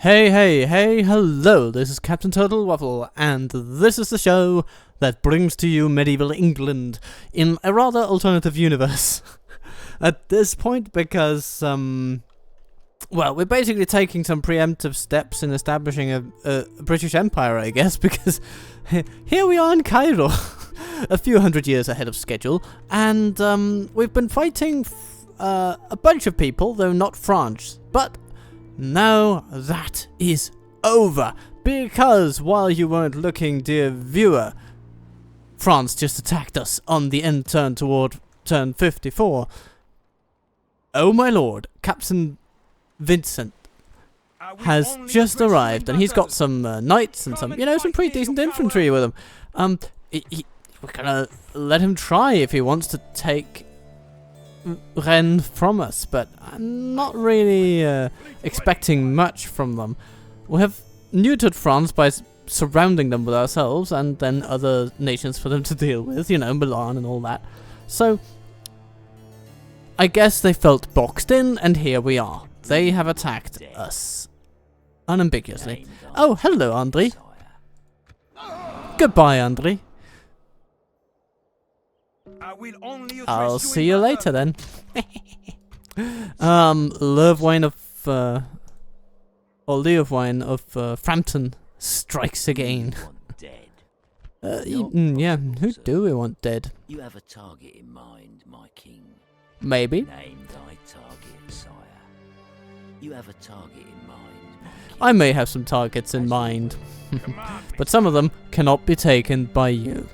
Hey, hello, this is Captain Turtle Waffle, and this is the show that brings to you medieval England in a rather alternative universe. At this point, because, well, we're basically taking some preemptive steps in establishing a British Empire, I guess, because here we are in Cairo, a few hundred years ahead of schedule, and we've been fighting a bunch of people, though not France, but now that is over, because while you weren't looking, dear viewer, France just attacked us on the end turn toward turn 54. Oh my lord, Captain Vincent has just arrived, and he's got some knights and some, some pretty decent infantry with him. We're gonna let him try if he wants to take Rennes from us, but I'm not really expecting much from them. We have neutered France by surrounding them with ourselves, and then other nations for them to deal with, Milan and all that. So, I guess they felt boxed in, and here we are. They have attacked us. Unambiguously. Oh, hello, Andre. Goodbye, Andre. I'll see you later then. Leofwine of Frampton strikes again. Yeah, who do we want dead? You have a target in mind, my king. Maybe. Name thy target, sire. You have a target in mind, my king. I may have some targets in mind, but some of them cannot be taken by you.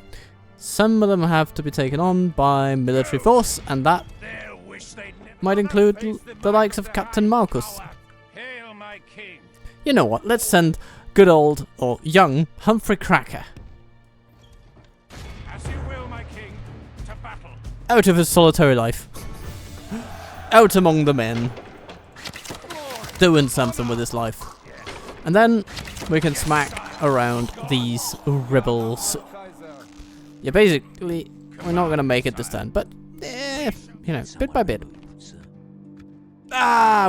Some of them have to be taken on by military force, and that might include the likes of Captain Marcus. You know what, let's send good old, or young, Humphrey Cracker out of his solitary life. Out among the men. Doing something with his life. And then we can smack around these rebels. Yeah, basically, we're not going to make it this turn, but, bit by bit.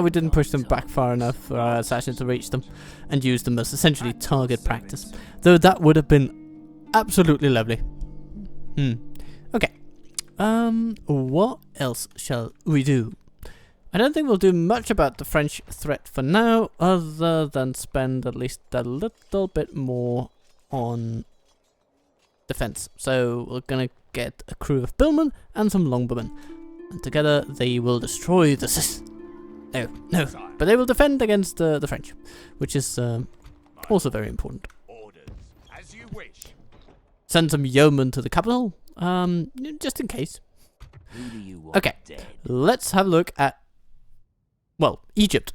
We didn't push them back far enough for our assassin to reach them and use them as essentially target practice. Though that would have been absolutely lovely. Okay. What else shall we do? I don't think we'll do much about the French threat for now, other than spend at least a little bit more on defense. So we're gonna get a crew of billmen and some longbowmen, and together they will destroy the No, but they will defend against the French, which is also very important. As you wish. Send some yeomen to the capital, just in case. Who do you want Okay, dead? let's have a look at, well, Egypt.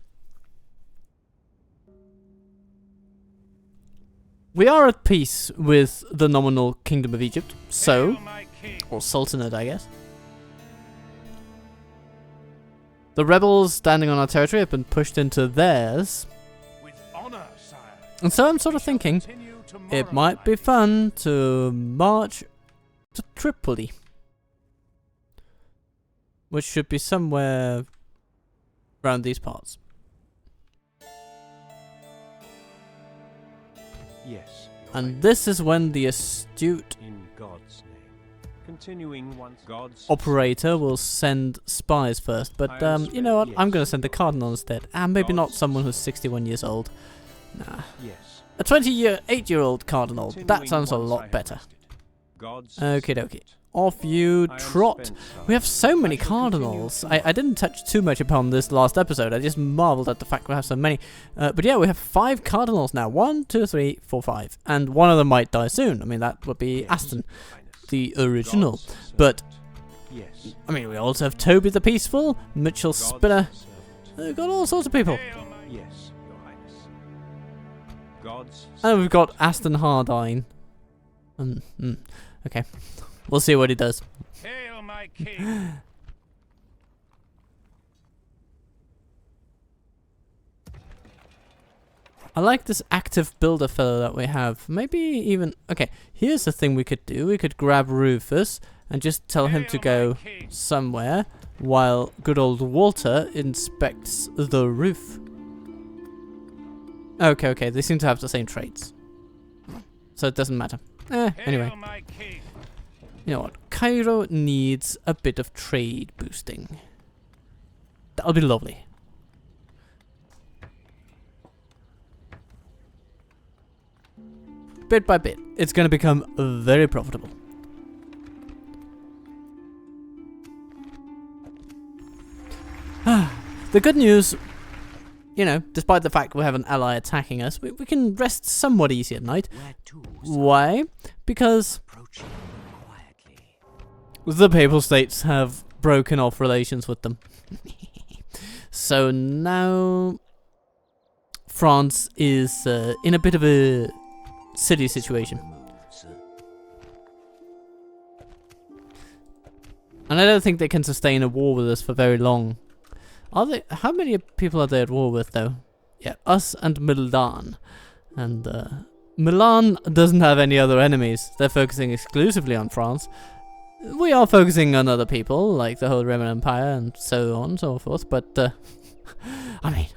We are at peace with the nominal Kingdom of Egypt, so, or Sultanate, I guess. The rebels standing on our territory have been pushed into theirs. With honor, sire. And so I'm sort of thinking it might be fun to march to Tripoli, which should be somewhere around these parts. Yes. And this is when the astute In God's name. Continuing once God's operator will send spies first, but you know what? I'm going to send the cardinal instead, and maybe not someone who's 61 years old. Nah, Yes. a 28-year-old cardinal. That sounds a lot better. God's Okie dokie. Off you trot. We have so many cardinals. I didn't touch too much upon this last episode. I just marveled at the fact we have so many. But yeah, we have 5 cardinals now. 1, 2, 3, 4, 5. And one of them might die soon. I mean, that would be Aston, the original. But, Yes. I mean, we also have Toby the Peaceful, Mitchell Spinner. We've got all sorts of people. Yes, Your Highness. God's And we've got Aston Hardine. Okay. We'll see what he does. Hail, my king. I like this active builder fellow that we have. Maybe even... Okay, here's the thing we could do. We could grab Rufus and just tell him to go somewhere while good old Walter inspects the roof. Okay, okay. They seem to have the same traits. So it doesn't matter. Anyway. Hail my king. You know what? Cairo needs a bit of trade boosting. That'll be lovely. Bit by bit, it's going to become very profitable. The good news, you know, despite the fact we have an ally attacking us, we can rest somewhat easy at night. Where to, Why? Because approaching quietly. the Papal States have broken off relations with them. So now France is in a bit of a city situation. And I don't think they can sustain a war with us for very long. Are they? How many people are they at war with, though? Yeah, us and Milan. And Milan doesn't have any other enemies. They're focusing exclusively on France. We are focusing on other people, like the whole Roman Empire and so on and so forth. But, I mean,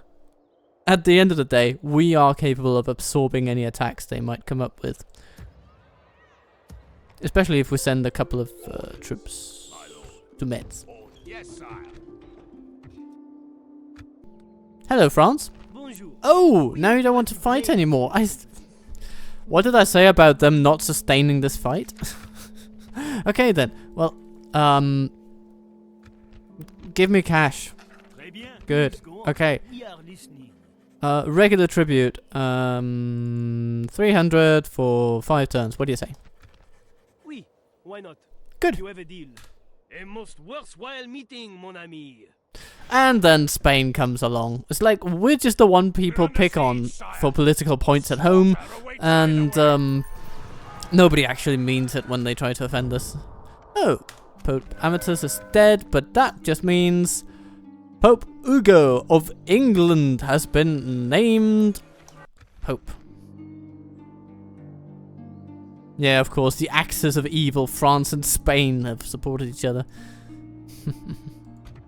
at the end of the day, we are capable of absorbing any attacks they might come up with. Especially if we send a couple of troops to Metz. Yes, sire. Hello, France. Bonjour. Oh, now you don't want to fight anymore. What did I say about them not sustaining this fight? Okay then. Well, give me cash. Très bien. Good. Let's go on. Okay. We are listening. Regular tribute. 300 for 5 turns. What do you say? Oui, why not? Good. You have a deal. A most worthwhile meeting, mon ami. And then Spain comes along. It's like we're just the one people pick on for political points at home, and nobody actually means it when they try to offend us. Oh, Pope Amatus is dead, but that just means Pope Ugo of England has been named Pope. Yeah, of course, the axes of evil, France and Spain, have supported each other.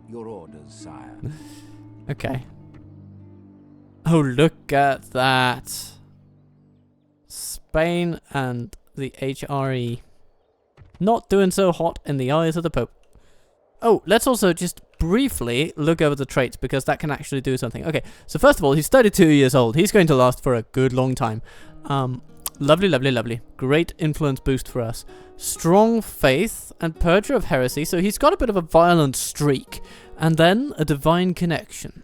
Your orders, sire. Okay. Oh, look at that. Spain and the HRE. Not doing so hot in the eyes of the Pope. Oh, let's also just briefly look over the traits, because that can actually do something. Okay, so first of all, he's 32 years old. He's going to last for a good long time. Lovely, lovely, lovely. Great influence boost for us. Strong faith and purger of heresy, so he's got a bit of a violent streak. And then a divine connection.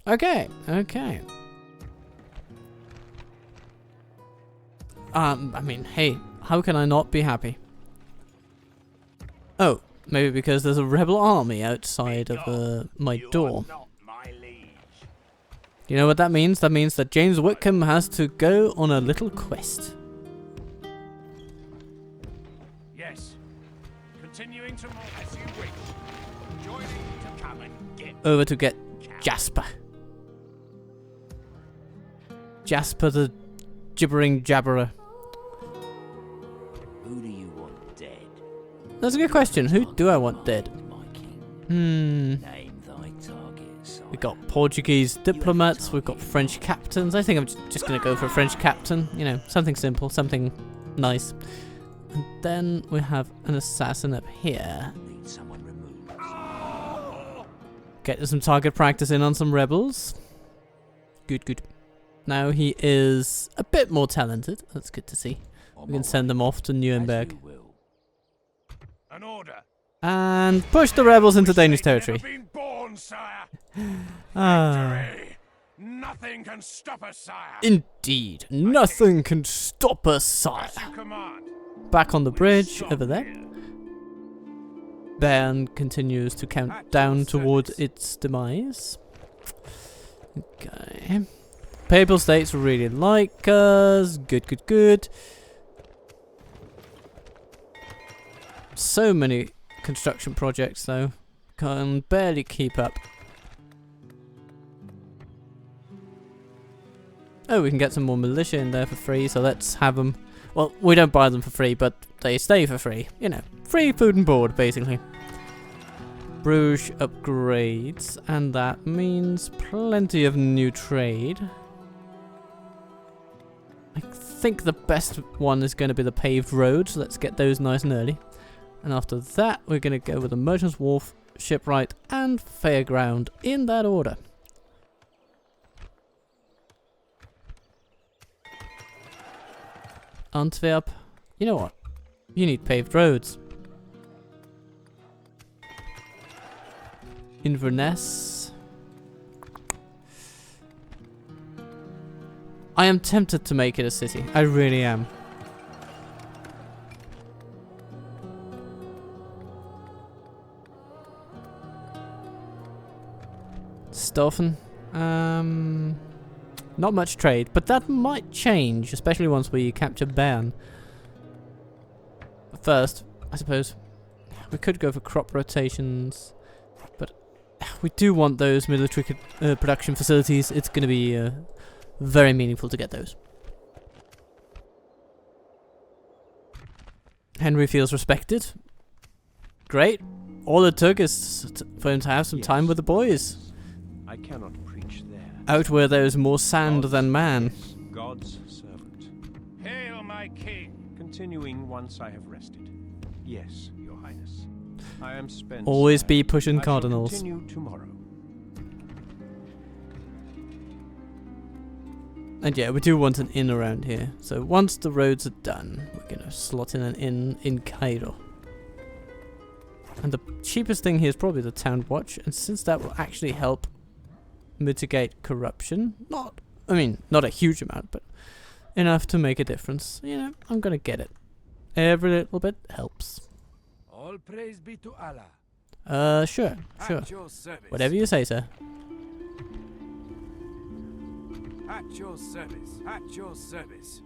Okay, okay. I mean, hey, how can I not be happy? Oh, maybe because there's a rebel army outside of my door. Not my liege. You know what that means? That means that James Whitcomb has to go on a little quest. Yes. Continuing to more as you wish. Joining to come and get Over to get Jasper. Jasper the gibbering jabberer. Who do you want dead? That's a good question. Who do I want dead? My king. Hmm. Name thy target, sire. We've got Portuguese diplomats, we've got French captains. I think I'm just going to go for a French captain. You know, something simple, something nice. And then we have an assassin up here. Need someone removed. Get some target practice in on some rebels. Good, good. Now he is a bit more talented. That's good to see. We can send them off to Nuremberg. As you will. an order. And push the rebels into Danish territory. Never been born, sire. Ah. Victory. Nothing can stop us, sire. Indeed. Nothing can stop us, sire. As you command. Back on the bridge over there. Bern continues to count down towards its demise. Okay. Papal States really like us. Good, good, good. So many construction projects, though. Can barely keep up. Oh, we can get some more militia in there for free, so let's have them. Well, we don't buy them for free, but they stay for free. You know, free food and board, basically. Bruges upgrades, and that means plenty of new trade. think the best one is going to be the paved road, so let's get those nice and early. And after that, we're going to go with the Merchant's Wharf, Shipwright, and Fairground in that order. Antwerp. You know what? You need paved roads. Inverness. I am tempted to make it a city. I really am. Staufen. Not much trade, but that might change, especially once we capture Bern. But first, I suppose, we could go for crop rotations, but we do want those military production facilities. It's going to be very meaningful to get those. Henry feels respected. Great. All it took is for him to have some time with the boys. I cannot preach there. Out where there is more sand than man. Yes, God's servant. Hail, my king! Continuing once I have rested. Yes, your highness. I am spent. Always sire. be pushing I shall cardinals. Continue tomorrow. And yeah, we do want an inn around here. So once the roads are done, we're going to slot in an inn in Cairo. And the cheapest thing here is probably the town watch. And since that will actually help mitigate corruption, not a huge amount, but enough to make a difference, you know, I'm going to get it. Every little bit helps. All praise be to Allah. Sure. At your service. Whatever you say, sir. At your service. At your service.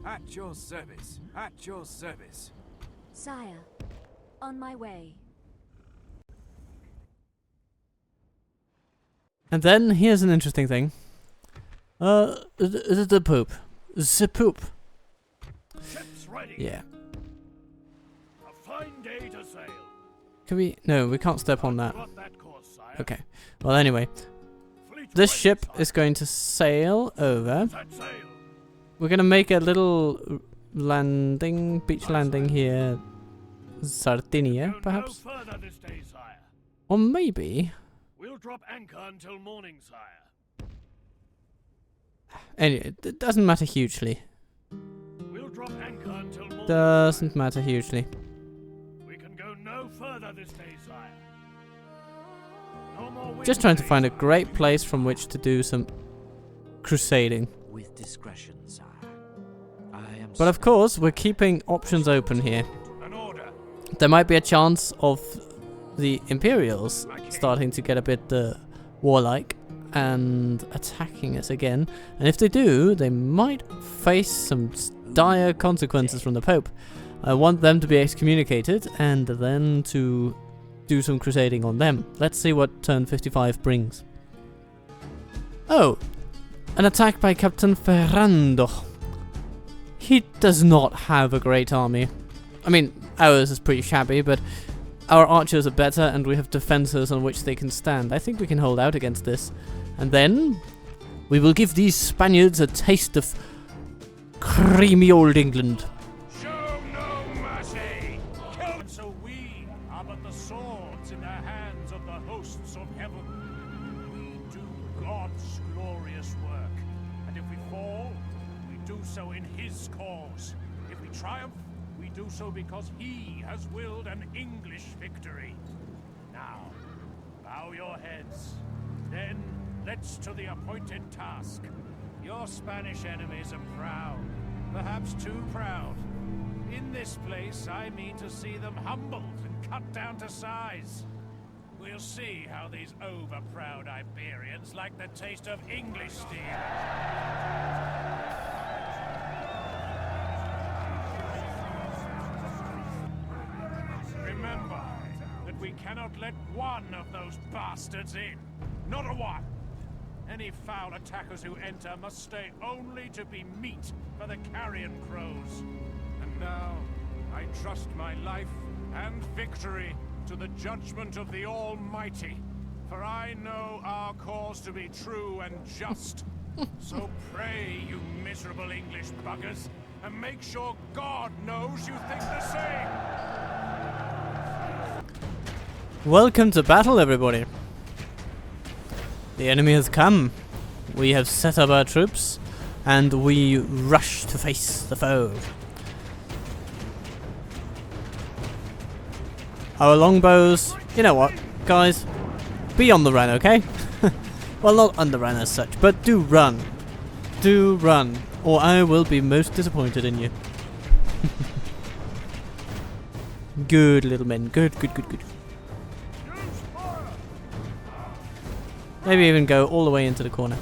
At your service. At your service. Sire, on my way. And then here's an interesting thing. The poop. The poop. Ships ready. Yeah. A fine day to sail. Can we? No, we can't step on that. Plot that course, sire. Okay. Well, anyway, Fleet this ready, ship sire. is going to sail over. Set sail. We're going to make a little landing, beach landing here. Sardinia, Go perhaps? no further this day, sire. Or maybe... We'll drop anchor until morning, sire. Anyway, it doesn't matter hugely. We'll drop anchor until morning. Doesn't matter hugely. We can go no further this day, sire. No more wind Just trying to days, find a sire. great place from which to do some crusading. With discretion, sire. I am. But of course, we're keeping options open here. An order. There might be a chance of the Imperials starting to get a bit warlike and attacking us again. And if they do, they might face some dire consequences from the Pope. I want them to be excommunicated and then to do some crusading on them. Let's see what turn 55 brings. Oh, an attack by Captain Ferrando. He does not have a great army. I mean, ours is pretty shabby, but our archers are better and we have defences on which they can stand. I think we can hold out against this. And then we will give these Spaniards a taste of creamy old England. Show no mercy. Kill. And so we are but the swords in the hands of the hosts of heaven. We do God's glorious work. And if we fall, we do so in his cause. If we triumph, we do so because he has willed an English victory. Now, bow your heads. Then, let's to the appointed task. Your Spanish enemies are proud, perhaps too proud. In this place, I mean to see them humbled and cut down to size. We'll see how these over-proud Iberians like the taste of English steel. Remember that we cannot let one of those bastards in. Not a one. Any foul attackers who enter must stay only to be meat for the carrion crows. And now, I trust my life and victory to the judgment of the Almighty. For I know our cause to be true and just. So pray, you miserable English buggers, and make sure God knows you think the same. Welcome to battle, everybody. The enemy has come. We have set up our troops, and we rush to face the foe. Our longbows, you know what, guys? Be on the run, okay? Well, not on the run as such, but do run. Do run, or I will be most disappointed in you. Good little men, good. Maybe even go all the way into the corner.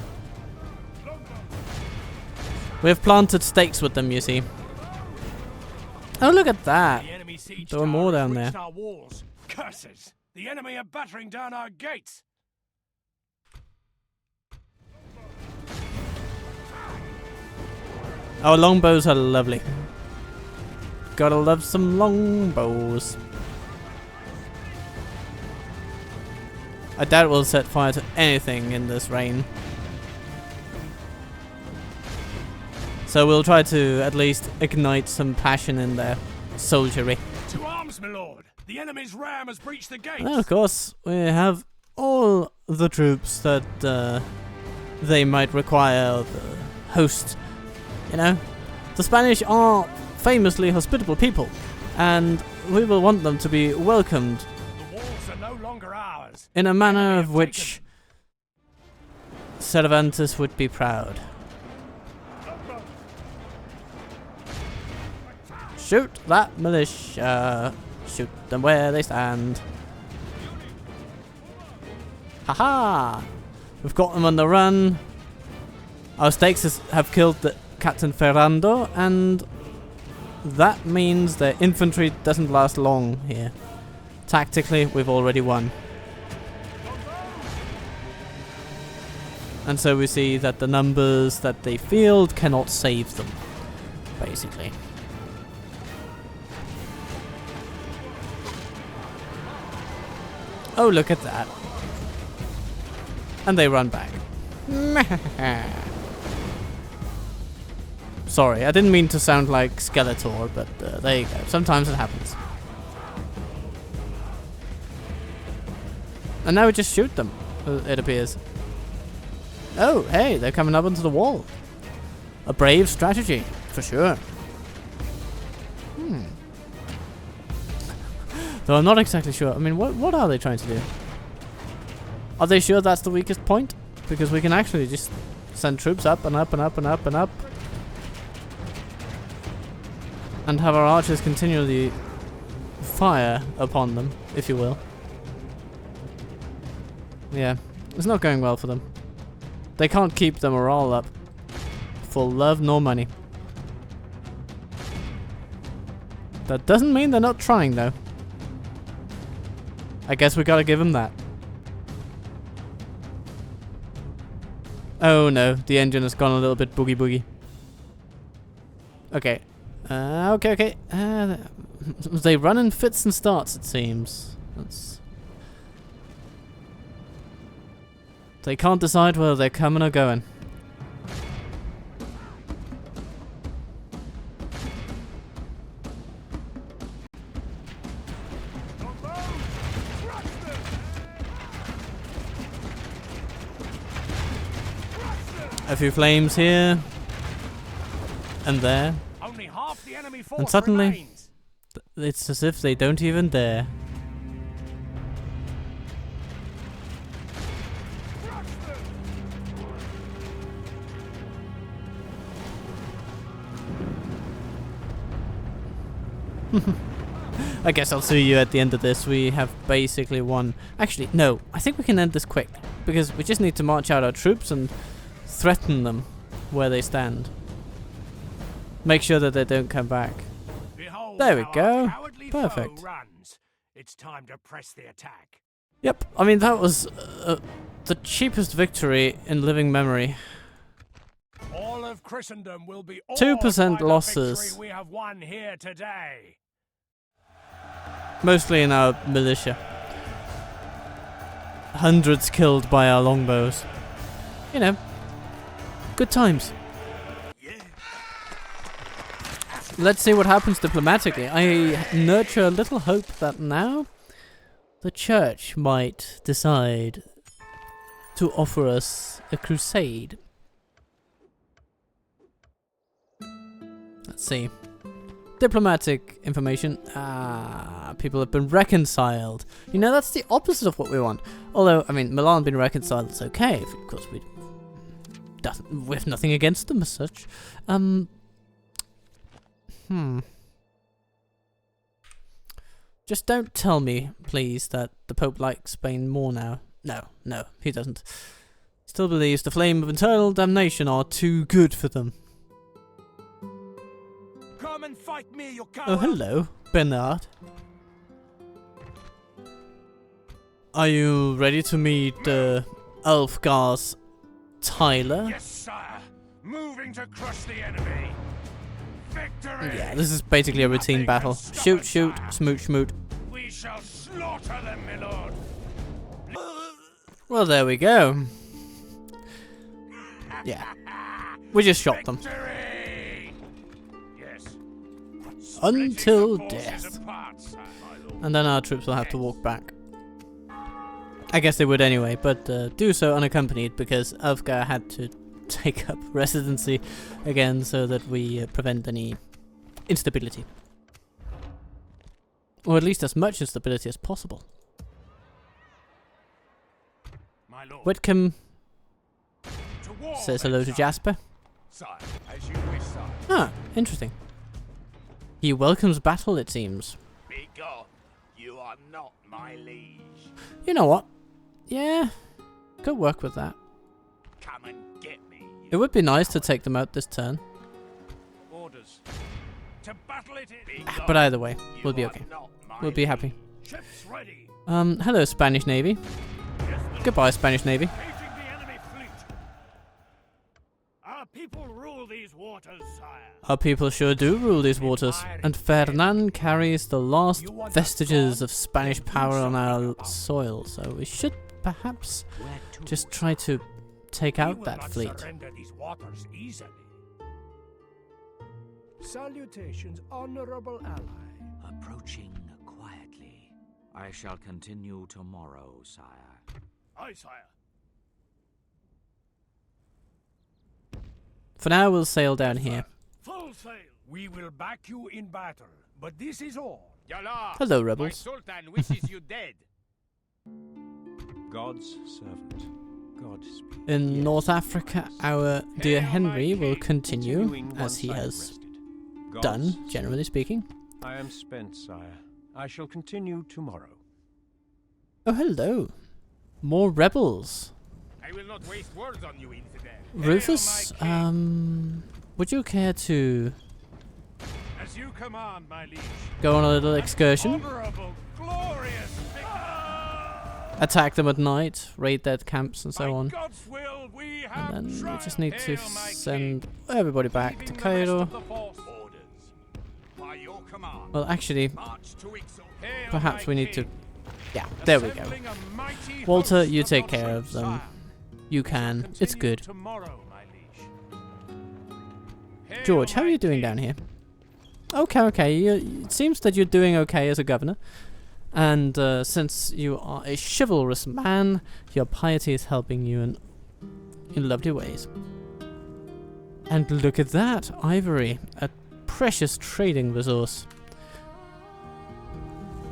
We have planted stakes with them, you see. Oh, look at that. The enemy siege There were more tower has down there. reached our walls. Curses! The enemy are battering down our gates. Our longbows are lovely. Gotta love some longbows. I doubt we'll set fire to anything in this rain. So we'll try to at least ignite some passion in their soldiery. To arms, my lord! The enemy's ram has breached the gates. And of course, we have all the troops that they might require the host. You know, the Spanish are famously hospitable people, and we will want them to be welcomed The walls are no longer ours. in a manner of which Cervantes would be proud. Shoot that militia. Shoot them where they stand. Haha! We've got them on the run. Our stakes have killed Captain Ferrando, and that means their infantry doesn't last long here. Tactically, we've already won. And so we see that the numbers that they field cannot save them, basically. Oh, look at that. And they run back. Sorry, I didn't mean to sound like Skeletor, but there you go. Sometimes it happens. And now we just shoot them, it appears. Oh, hey, they're coming up onto the wall. A brave strategy, for sure. Though I'm not exactly sure. I mean, what are they trying to do? Are they sure that's the weakest point? Because we can actually just send troops up and up and up and up and up. And have our archers continually fire upon them, if you will. Yeah, it's not going well for them. They can't keep the morale up for love nor money. That doesn't mean they're not trying, though. I guess we gotta give them that. Oh no, the engine has gone a little bit boogie. Okay. Okay. They run in fits and starts, it seems. They can't decide whether they're coming or going. A few flames here and there, Only half the enemy force and suddenly remains. it's as if they don't even dare. I guess I'll see you at the end of this. We have basically won. Actually, no, I think we can end this quick, because we just need to march out our troops and threaten them where they stand. Make sure that they don't come back. Behold There we how our go. cowardly Perfect. foe runs. It's time to press the attack. Yep, I mean, that was the cheapest victory in living memory. All of Christendom will be 2% awed by losses. the victory we have won here today. Mostly in our militia. Hundreds killed by our longbows. You know, good times. Yes. let's see what happens diplomatically. I nurture a little hope that now the church might decide to offer us a crusade. Let's see. Diplomatic information. Ah, people have been reconciled. You know, that's the opposite of what we want. Although, I mean, Milan being reconciled, it's okay. Of course, we have nothing against them as such. Just don't tell me, please, that the Pope likes Spain more now. No, he doesn't. Still believes the flame of eternal damnation are too good for them. Come and fight me, you coward. Oh, hello, Bernard. Are you ready to meet Ulfgar's Tyler? Yes, sire. Moving to crush the enemy. Victory. Yeah, this is basically a routine battle. Shoot, shoot, smoot, smoot. We shall slaughter them, my lord. Well, there we go. Yeah, we just shot them. Victory! Yes. Until Splitting the forces death. apart, sire, my lord. And then our troops will have to walk back. I guess they would anyway, but do so unaccompanied because Ulfgar had to take up residency again so that we prevent any instability. Or at least as much instability as possible. My lord. Whitcomb To war, says then, hello to sire. Jasper. Sire, as you wish, sire. Ah, interesting. He welcomes battle, it seems. Be gone. You are not my liege. You know what? Yeah, could work with that. Come and get me. It would be nice to take them out this turn. Orders. To battle it in. But either way, we'll be okay. We'll be happy. Ships ready. Hello, Spanish Navy. Yes, Goodbye, Spanish Navy. Engaging the enemy fleet. Our people rule these waters, sire. Our people sure do rule these waters, and Fernan carries the last vestiges of Spanish power on our soil, so we should perhaps just try to take We out will that not fleet. surrender these waters easily. Salutations, honorable ally. Approaching quietly. I shall continue tomorrow, sire. Aye, sire. For now, we'll sail down here. Full sail. We will back you in battle, but this is all. Yalla. Hello, My rebels. sultan wishes you dead. God's servant. Godspeed. In Yes, North Africa, our dear Hail, my Henry will king. continue, Continuing as once he I have has rested. done, God's generally speaking. servant. I am spent, sire. I shall continue tomorrow. Oh, hello. More rebels. I will not waste words on you, infidel. Rufus, Hail, my king. would you care to As you command, my liege. go on a little excursion? Honorable, glorious victory. Attack them at night, raid their camps and so By on. God's will, we have And then we triumphed. just need to Hail, my send king. everybody back to Leaving the rest Cairo. of the force. Orders. By your command. Well, actually, March to Ixo. Hail, perhaps my we need to... king. Yeah, there we go. Assembling a mighty Walter, host you of take your care of troops, them. sire. You We shall can. It's continue good. Tomorrow, my liege. Hail, George, how are my you doing king. down here? Okay. It seems that you're doing okay as a governor. And since you are a chivalrous man, your piety is helping you in lovely ways. And look at that, ivory, a precious trading resource.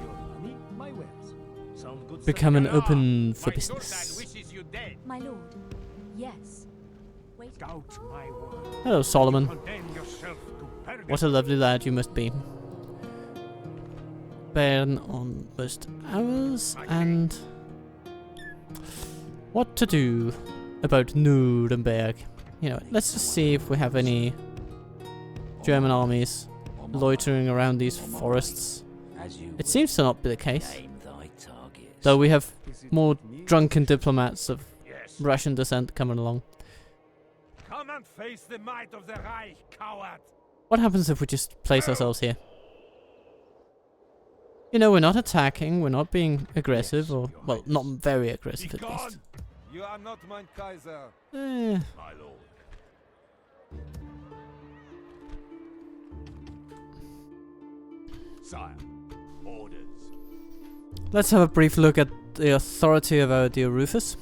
Your money, my wares. Sound good, Become an sir? open for My business. sultan wishes you dead. My lord. Yes. Wait. Doubt my word. Hello, Solomon. Condemn yourself to purgatory. What a lovely lad you must be. Burn on most hours, and what to do about Nuremberg? You know, let's just see if we have any German armies loitering around these forests. As you It seems to not be the case, aim thy targets. though we have Is it more me? drunken diplomats of Yes. Russian descent coming along. Come and face the might of the Reich, coward. What happens if we just place ourselves here? You know, we're not attacking, we're not being aggressive, Yes, or, Your well, Highness. not very aggressive Be at least. gone, You are not mein Kaiser. Eh, my lord. sire. Orders. Let's have a brief look at the authority of our dear Rufus.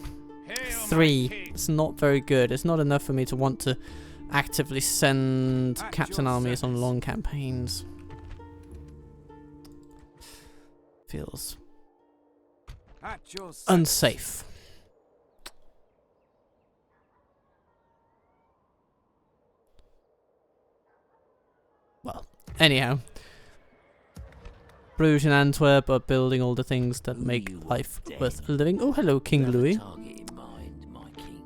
Hail, my 3. king. It's not very good. It's not enough for me to want to actively send At captain your armies on service. long campaigns. Feels At your service. unsafe. Well, anyhow. Bruges and Antwerp are building all the things that Who make you life dead? worth living. Oh, hello, You King have a Louis. target in mind, my king.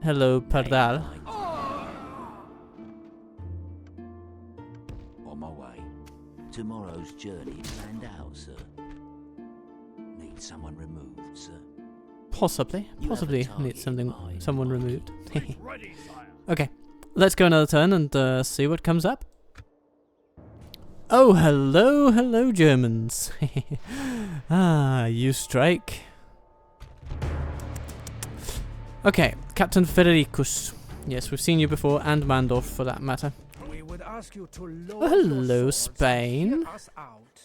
Hello, Name Pardal. my king. On my way. Tomorrow's journey planned out, sir. Need someone removed, sir. Possibly. You have a Possibly target need in something, mind, someone my removed. Fleet ready, sire. Okay, let's go another turn and see what comes up. Oh, hello, hello, Germans. Ah, you strike. Okay, Captain Federicus. Yes, we've seen you before, and Mandorf for that matter. We would ask you to lower Oh, hello, your swords and Spain. hear us out.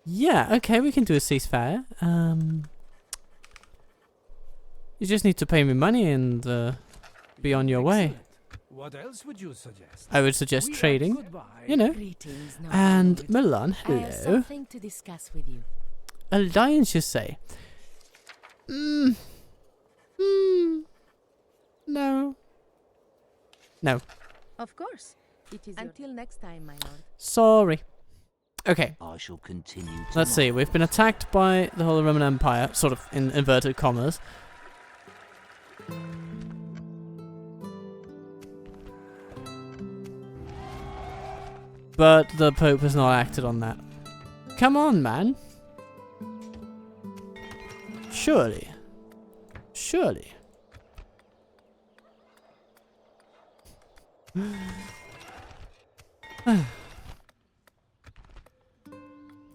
Yeah, okay, we can do a ceasefire. You just need to pay me money and be on your way. Excellent. What else would you suggest? I would suggest We are trading, goodbye. you know. Greetings, noble And lord. Milan, I have hello. something to discuss with you. Alliance, you say? No. No. Of course. It is until next time, my lord. Sorry. Okay, I shall continue let's see. tomorrow. We've been attacked by the Holy Roman Empire, sort of in inverted commas. But the Pope has not acted on that. Come on, man. Surely. Surely.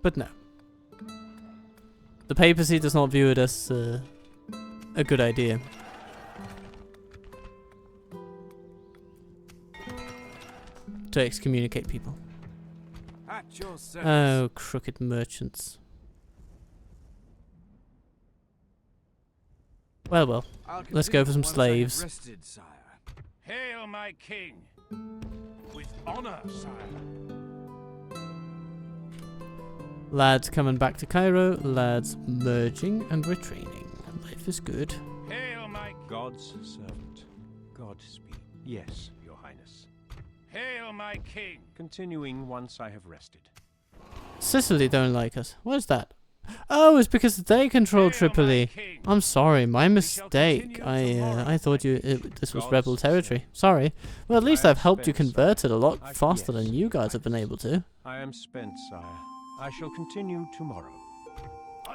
But no. The papacy does not view it as a good idea. To excommunicate people. At your service. Oh, crooked merchants. Well, well. I'll let's go for some continue once I have slaves. rested, sire. Hail, my king. With honor, sire. Lads coming back to Cairo. Lads merging and retraining. Life is good. Hail, my God's servant. Godspeed. Yes, your highness. Hail, my king. Continuing once I have rested. Sicily don't like us. What is that? Oh, it's because they control Hail, my Tripoli. king. I'm sorry, my shall mistake. continue tomorrow, I thought my this was God's rebel territory. servant. Sorry. Well, at least I I've have helped you spent, convert it a lot I- faster yes, than you guys have been able to. I am spent, sire. I shall continue tomorrow.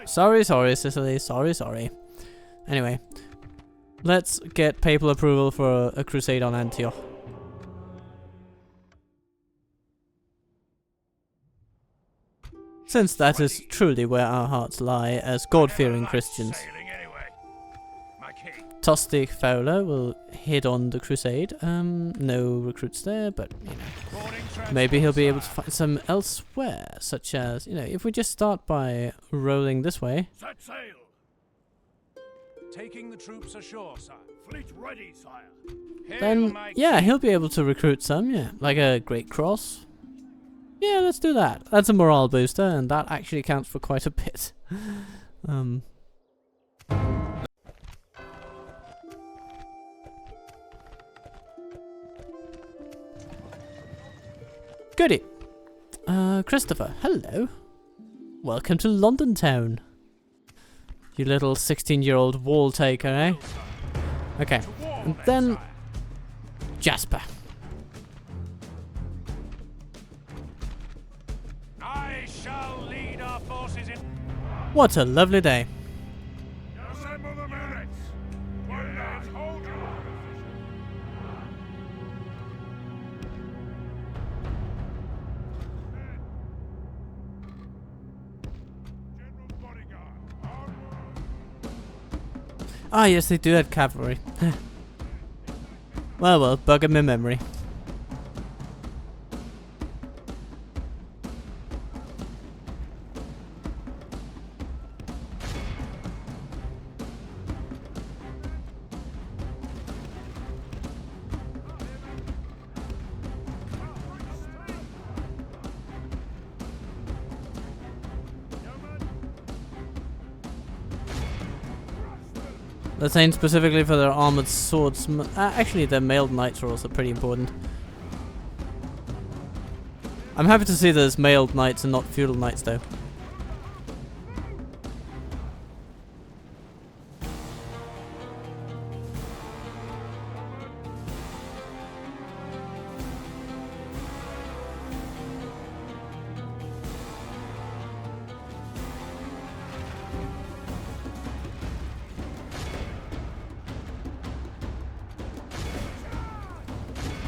Sorry, Sicily. Sorry. Anyway, let's get papal approval for a crusade on Antioch. Since that is truly where our hearts lie as God-fearing Christians. Sailing anyway. My king. Tostig Fowler will hit on the crusade. No recruits there, but you know, Boarding maybe he'll be able to transport, find some elsewhere, such as, you know, if we just start by rolling this way. sire. Set sail. Taking the troops ashore, sire. Fleet ready, sire. Hail, Then, my yeah, king. he'll be able to recruit some, yeah. Like a Great Cross. Yeah, let's do that. That's a morale booster, and that actually counts for quite a bit. Goody. Christopher, hello. Welcome to London town. You little 16-year-old wall taker, eh? Okay, and then Jasper. I shall lead our forces in. What a lovely day. Assemble the units. One last hold your General bodyguard. Ah, yes, they do have cavalry. Well, bug in my memory. They're saying specifically for their armored swords. Actually, their mailed knights are also pretty important. I'm happy to see there's mailed knights and not feudal knights, though.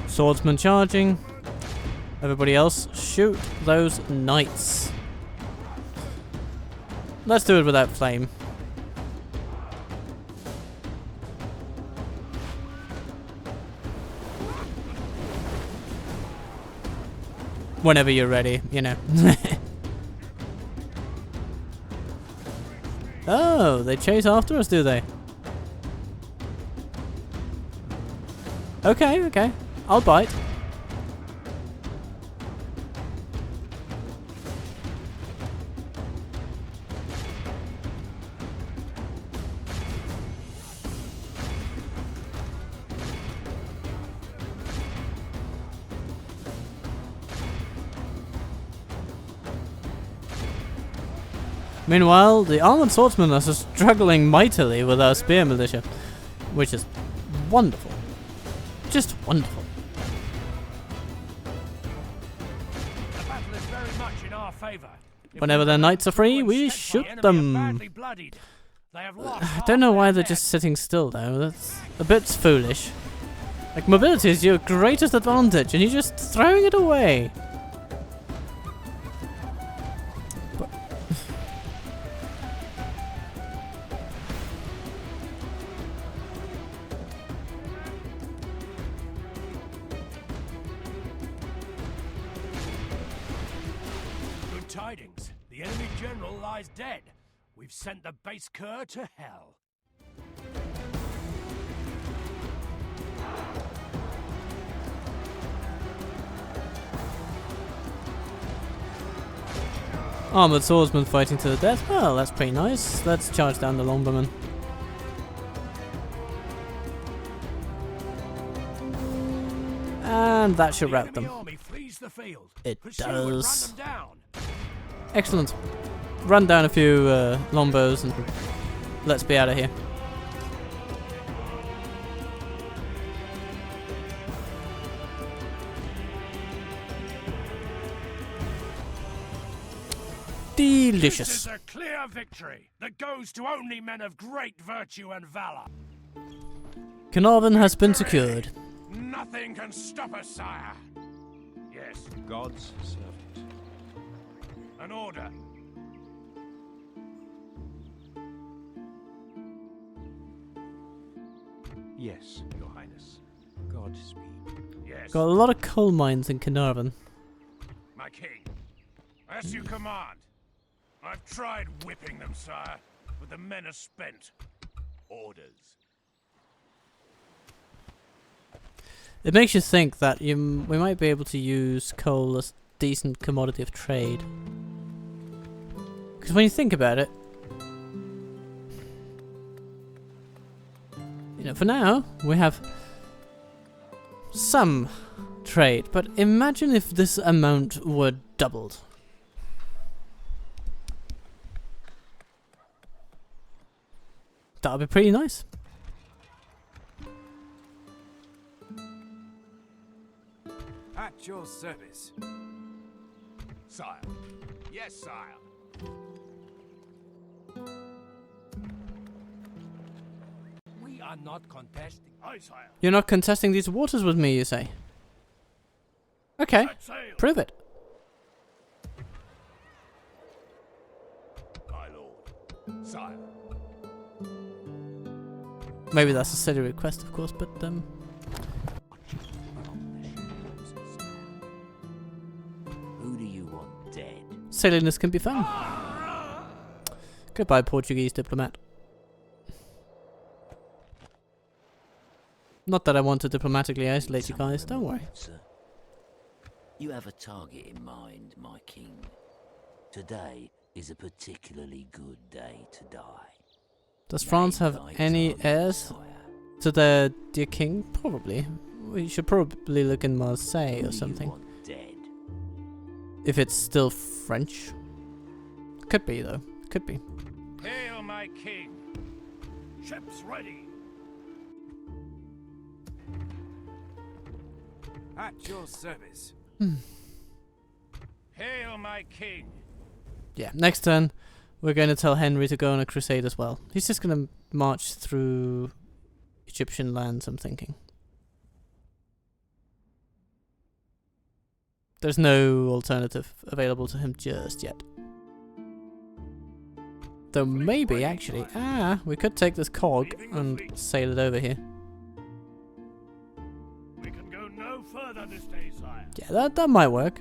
Swordsman charging. Everybody else, shoot those knights. Let's do it without flame. Whenever you're ready, you know. Oh, they chase after us, do they? Okay, okay. I'll bite. Meanwhile, the armored swordsmen are struggling mightily with our spear militia, which is wonderful. Just wonderful. The battle is very much in our favor. Whenever their knights are free, we shoot them. I don't know why they're just sitting still, though. That's a bit foolish. Like, mobility is your greatest advantage, and you're just throwing it away. But good tidings. The enemy general lies dead. We've sent the base cur to hell. armored swordsman fighting to the death. Well, that's pretty nice. Let's charge down the longbowmen. And that should wrap them. It does. Excellent. Run down a few longbows and let's be out of here. Delicious. This is a clear victory that goes to only men of great virtue and valor. Carnarvon has been secured. Nothing can stop us, sire. Yes, God's servant. an order. Yes, Your Highness. Godspeed. Yes, Got a lot of coal mines in Carnarvon. my king. As you command. I've tried whipping them, sire, but the men are spent. Orders. It makes you think that we might be able to use coal as a decent commodity of trade. Because when you think about it, you know, for now we have some trade, but imagine if this amount were doubled. That would be pretty nice. At your service. Sire. Yes, sire. We are not contesting. Aye, sire. You're not contesting these waters with me, you say? Okay, Set sail. prove it. My lord. Sire. Maybe that's a silly request, of course, but Who do you want dead? silliness can be fun. Goodbye, Portuguese diplomat. Not that I want to diplomatically isolate you guys, don't worry. Sir. You have a target in mind, my king. Today is a particularly good day to die. Does France have any heirs to their dear king? Probably. We should probably look in Marseille or something. Dead. If it's still French. Could be though. Could be. Hail, my king! Ships ready! At your service. Hail, my king! Yeah, next turn we're going to tell Henry to go on a crusade as well. He's just going to march through Egyptian lands, I'm thinking. There's no alternative available to him just yet. Though maybe, actually, we could take this cog and sail it over here. We can go no further this day, sire. Yeah, that might work.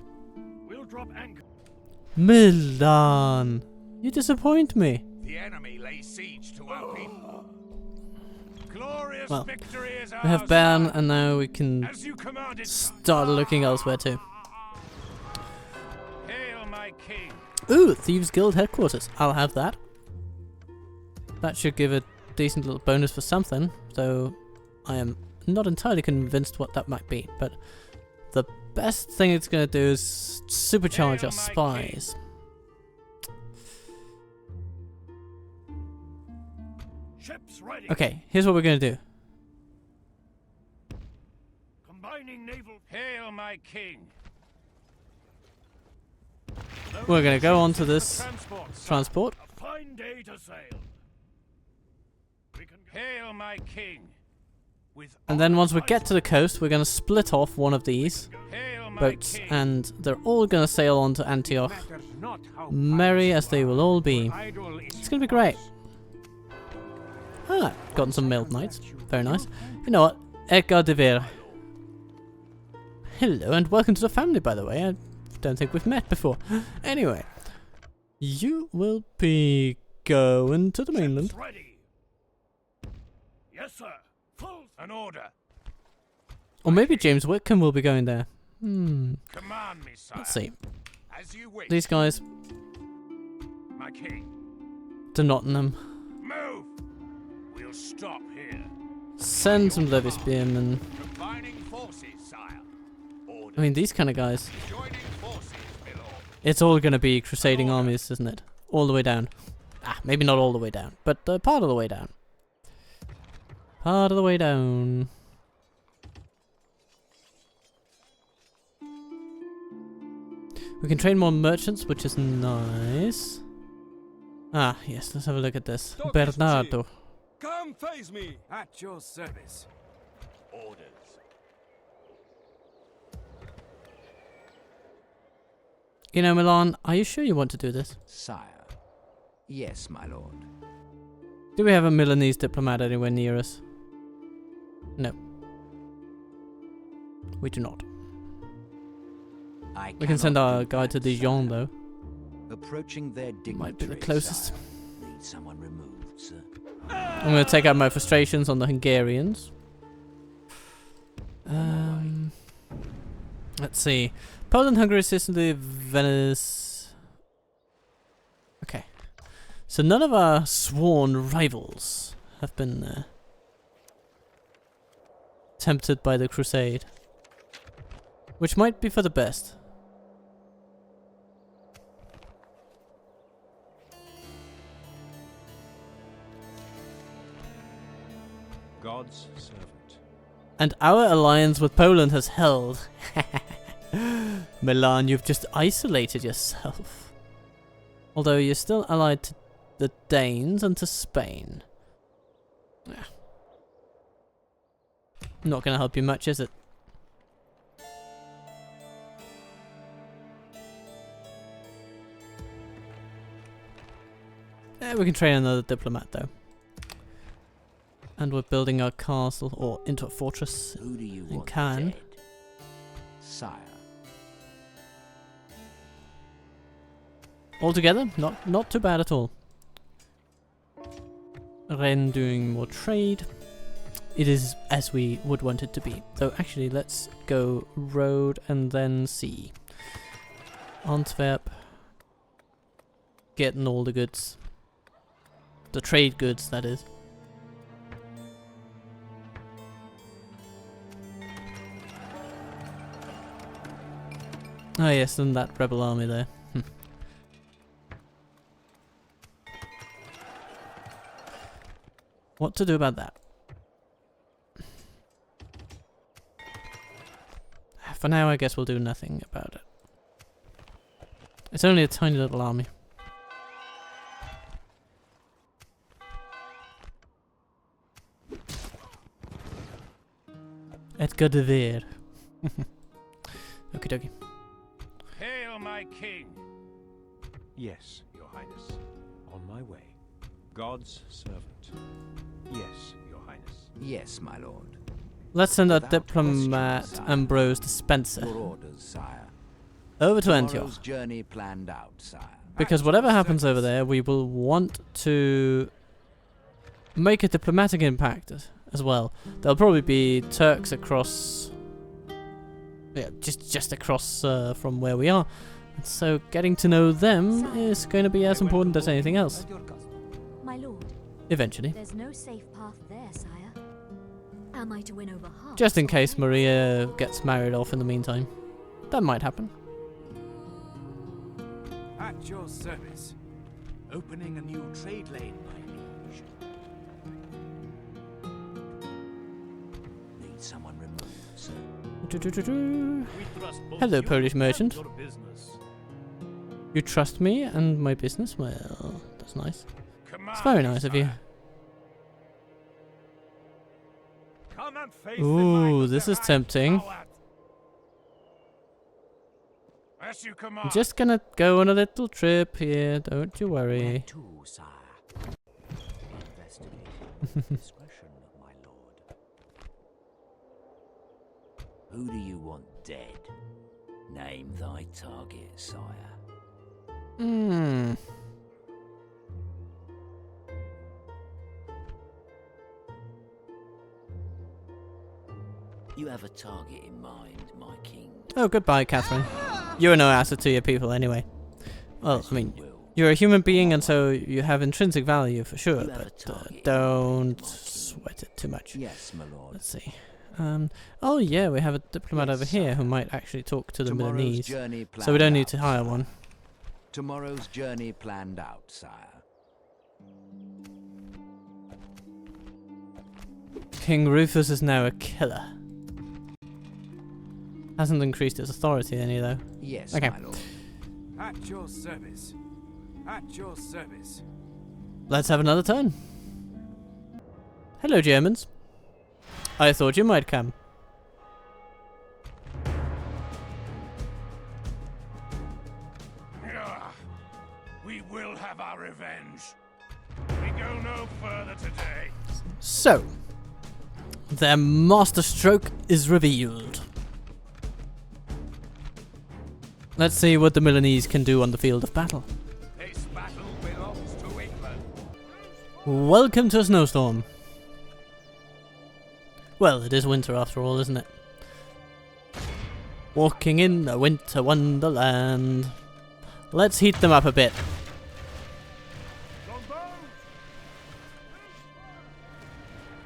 We'll drop anchor. Milan! You disappoint me. The enemy lays siege to our people. Glorious Well, victory is ours, we have Bern, sire. and now we can As you commanded. start looking elsewhere too. Hail, my king! Ooh, Thieves Guild headquarters. I'll have that. That should give a decent little bonus for something, though I am not entirely convinced what that might be. But the best thing it's going to do is supercharge our spies. Ships ready. Okay, here's what we're going to do. Combining naval. Hail, my king! We're going to go on to this transport. A fine day to sail. We can hail, my king! With And then once we get to the coast, we're going to split off one of these hail, my boats, king! and they're all going to sail on to Antioch, Matters not how merry as they will all be. idle is It's going to be great. Ah, gotten some mailed knights. Very nice. You know what? Edgar de Vere. Hello and welcome to the family, by the way. I don't think we've met before. Anyway, you will be going to the mainland. Ships ready. Yes, sir. Full an order. Or maybe James Whitcomb will be going there. Command me, sire. Let's see. As you wish. These guys My king. to Nottingham. Move. We'll stop here. Send some levy spearmen. Combining forces, sire. Order. I mean, these kind of guys. Joining forces, my lord. It's all going to be crusading armies, isn't it? All the way down. Ah, maybe not all the way down, but part of the way down. Part of the way down. We can train more merchants, which is nice. Ah, yes, let's have a look at this. Bernardo. Come face me. At your service. Orders. You know, Milan, are you sure you want to do this? Sire. Yes, my lord. Do we have a Milanese diplomat anywhere near us? No. We do not. We can send our guy to Dijon, though. Approaching their dignitary, Might be the closest. sire. Need someone removed, sir. I'm going to take out my frustrations on the Hungarians. Let's see. Poland, Hungary, Sicily, Venice. Okay. So none of our sworn rivals have been tempted by the crusade. Which might be for the best. God's servant. And our alliance with Poland has held. Milan, you've just isolated yourself. Although you're still allied to the Danes and to Spain. Yeah. Not going to help you much, is it? We can train another diplomat, though. And we're building our castle, or into a fortress. Who do you in want Cannes. dead? Sire. Altogether, not too bad at all. Rennes doing more trade. It is as we would want it to be. So actually, let's go road and then sea. Antwerp. Getting all the goods. The trade goods, that is. Oh yes, and that rebel army there. What to do about that? For now, I guess we'll do nothing about it. It's only a tiny little army. Edgar de Veer. Okie dokie. Hail, my king! Yes, Your Highness. On my way. God's servant. Yes, Your Highness. Yes, my lord. Let's send our Without diplomat question, sire. Ambrose Dispenser Your orders, sire. over to Antioch. Tomorrow's journey planned out, sire. Because whatever happens over there, we will want to make a diplomatic impact as well. There'll probably be Turks across, yeah, just across from where we are. And so getting to know them is going to be as important as anything else. My lord, Eventually. there's no safe path there, sire. Am I to win over hearts? Just in case Maria gets married off in the meantime. That might happen. At your service. Opening a new trade lane, my liege. Need someone removed, sir. We trust both Hello, you Polish and merchant. your business. You trust me and my business? Well, that's nice. Command, It's very nice of you. sire. Come and face Ooh, this is tempting. As you command. Just gonna go on a little trip here, don't you Where worry. to, sire? Investigation. Discretion, my lord. Who do you want dead? Name thy target, sire. Hmm. You have a target in mind, my king. Oh, goodbye, Catherine. You're no asset to your people anyway. Well, As I mean, you will. you're a human being and so you have intrinsic value for sure, You have a but target in don't mind, my king. sweat it too much. Yes, my lord. Let's see. Oh yeah, we have a diplomat Yes, over here who sire. might actually talk to the Tomorrow's Milanese. journey So we don't planned need to out, hire sire. one. Tomorrow's journey planned out, sire. King Rufus is now a killer. Hasn't increased his authority any though. Yes, Okay. my lord. At your service. At your service. Let's have another turn. Hello, Germans. I thought you might come. Ah, we will have our revenge. We go no further today. So, their masterstroke is revealed. Let's see what the Milanese can do on the field of battle. This battle belongs to England. Welcome to a snowstorm. Well, it is winter after all, isn't it? Walking in a winter wonderland. Let's heat them up a bit.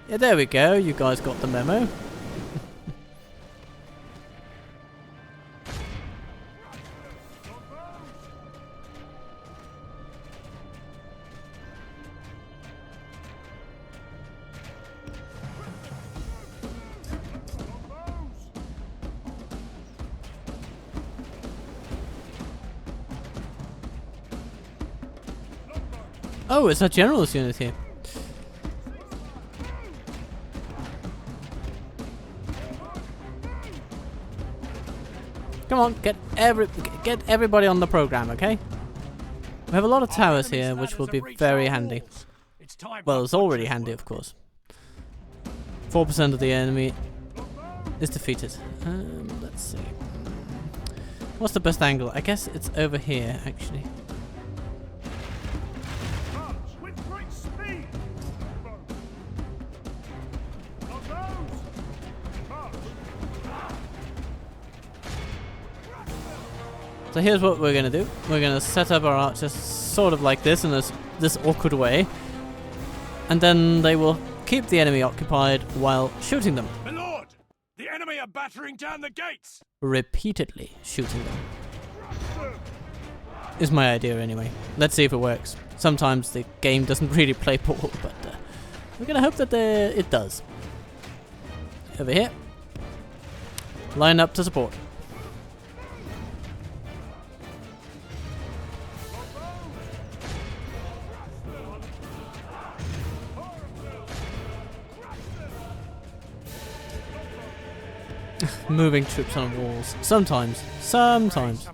Yeah, there we go. You guys got the memo. Oh, it's a general's unit here. Come on, get everybody on the program, okay? We have a lot of towers here, which will be very handy. It's time Well, for it's already butcher's handy, work. of course. 4% of the enemy is defeated. Let's see. What's the best angle? I guess it's over here, actually. March with great speed. On those. March. So here's what we're gonna do. We're gonna set up our archers sort of like this in this awkward way, And then they will keep the enemy occupied while shooting them. My lord, the enemy are battering down the gates. Repeatedly shooting them. Is my idea anyway. Let's see if it works. Sometimes the game doesn't really play ball, but we're gonna hope that it does. Over here. Line up to support. Moving troops on walls. Sometimes. Sometimes.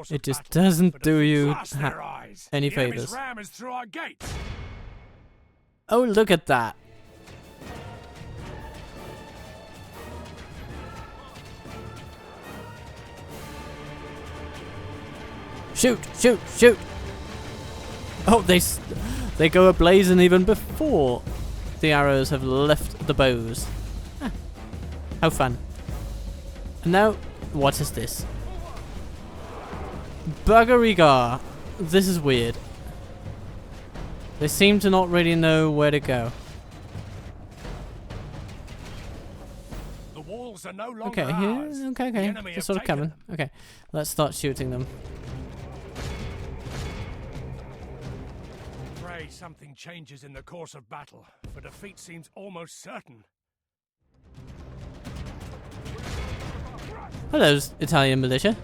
It just doesn't do you any favors. Oh, look at that. Shoot, shoot, shoot. Oh, they go ablazing even before the arrows have left the bows. Ah, how fun. And now, what is this? Buggerygar. This is weird. They seem to not really know where to go. The walls are no longer Okay, ours. here. Okay, okay. Just sort of coming. Okay, let's start shooting them. Pray something changes in the course of battle, for defeat seems almost certain. Hello, Italian militia.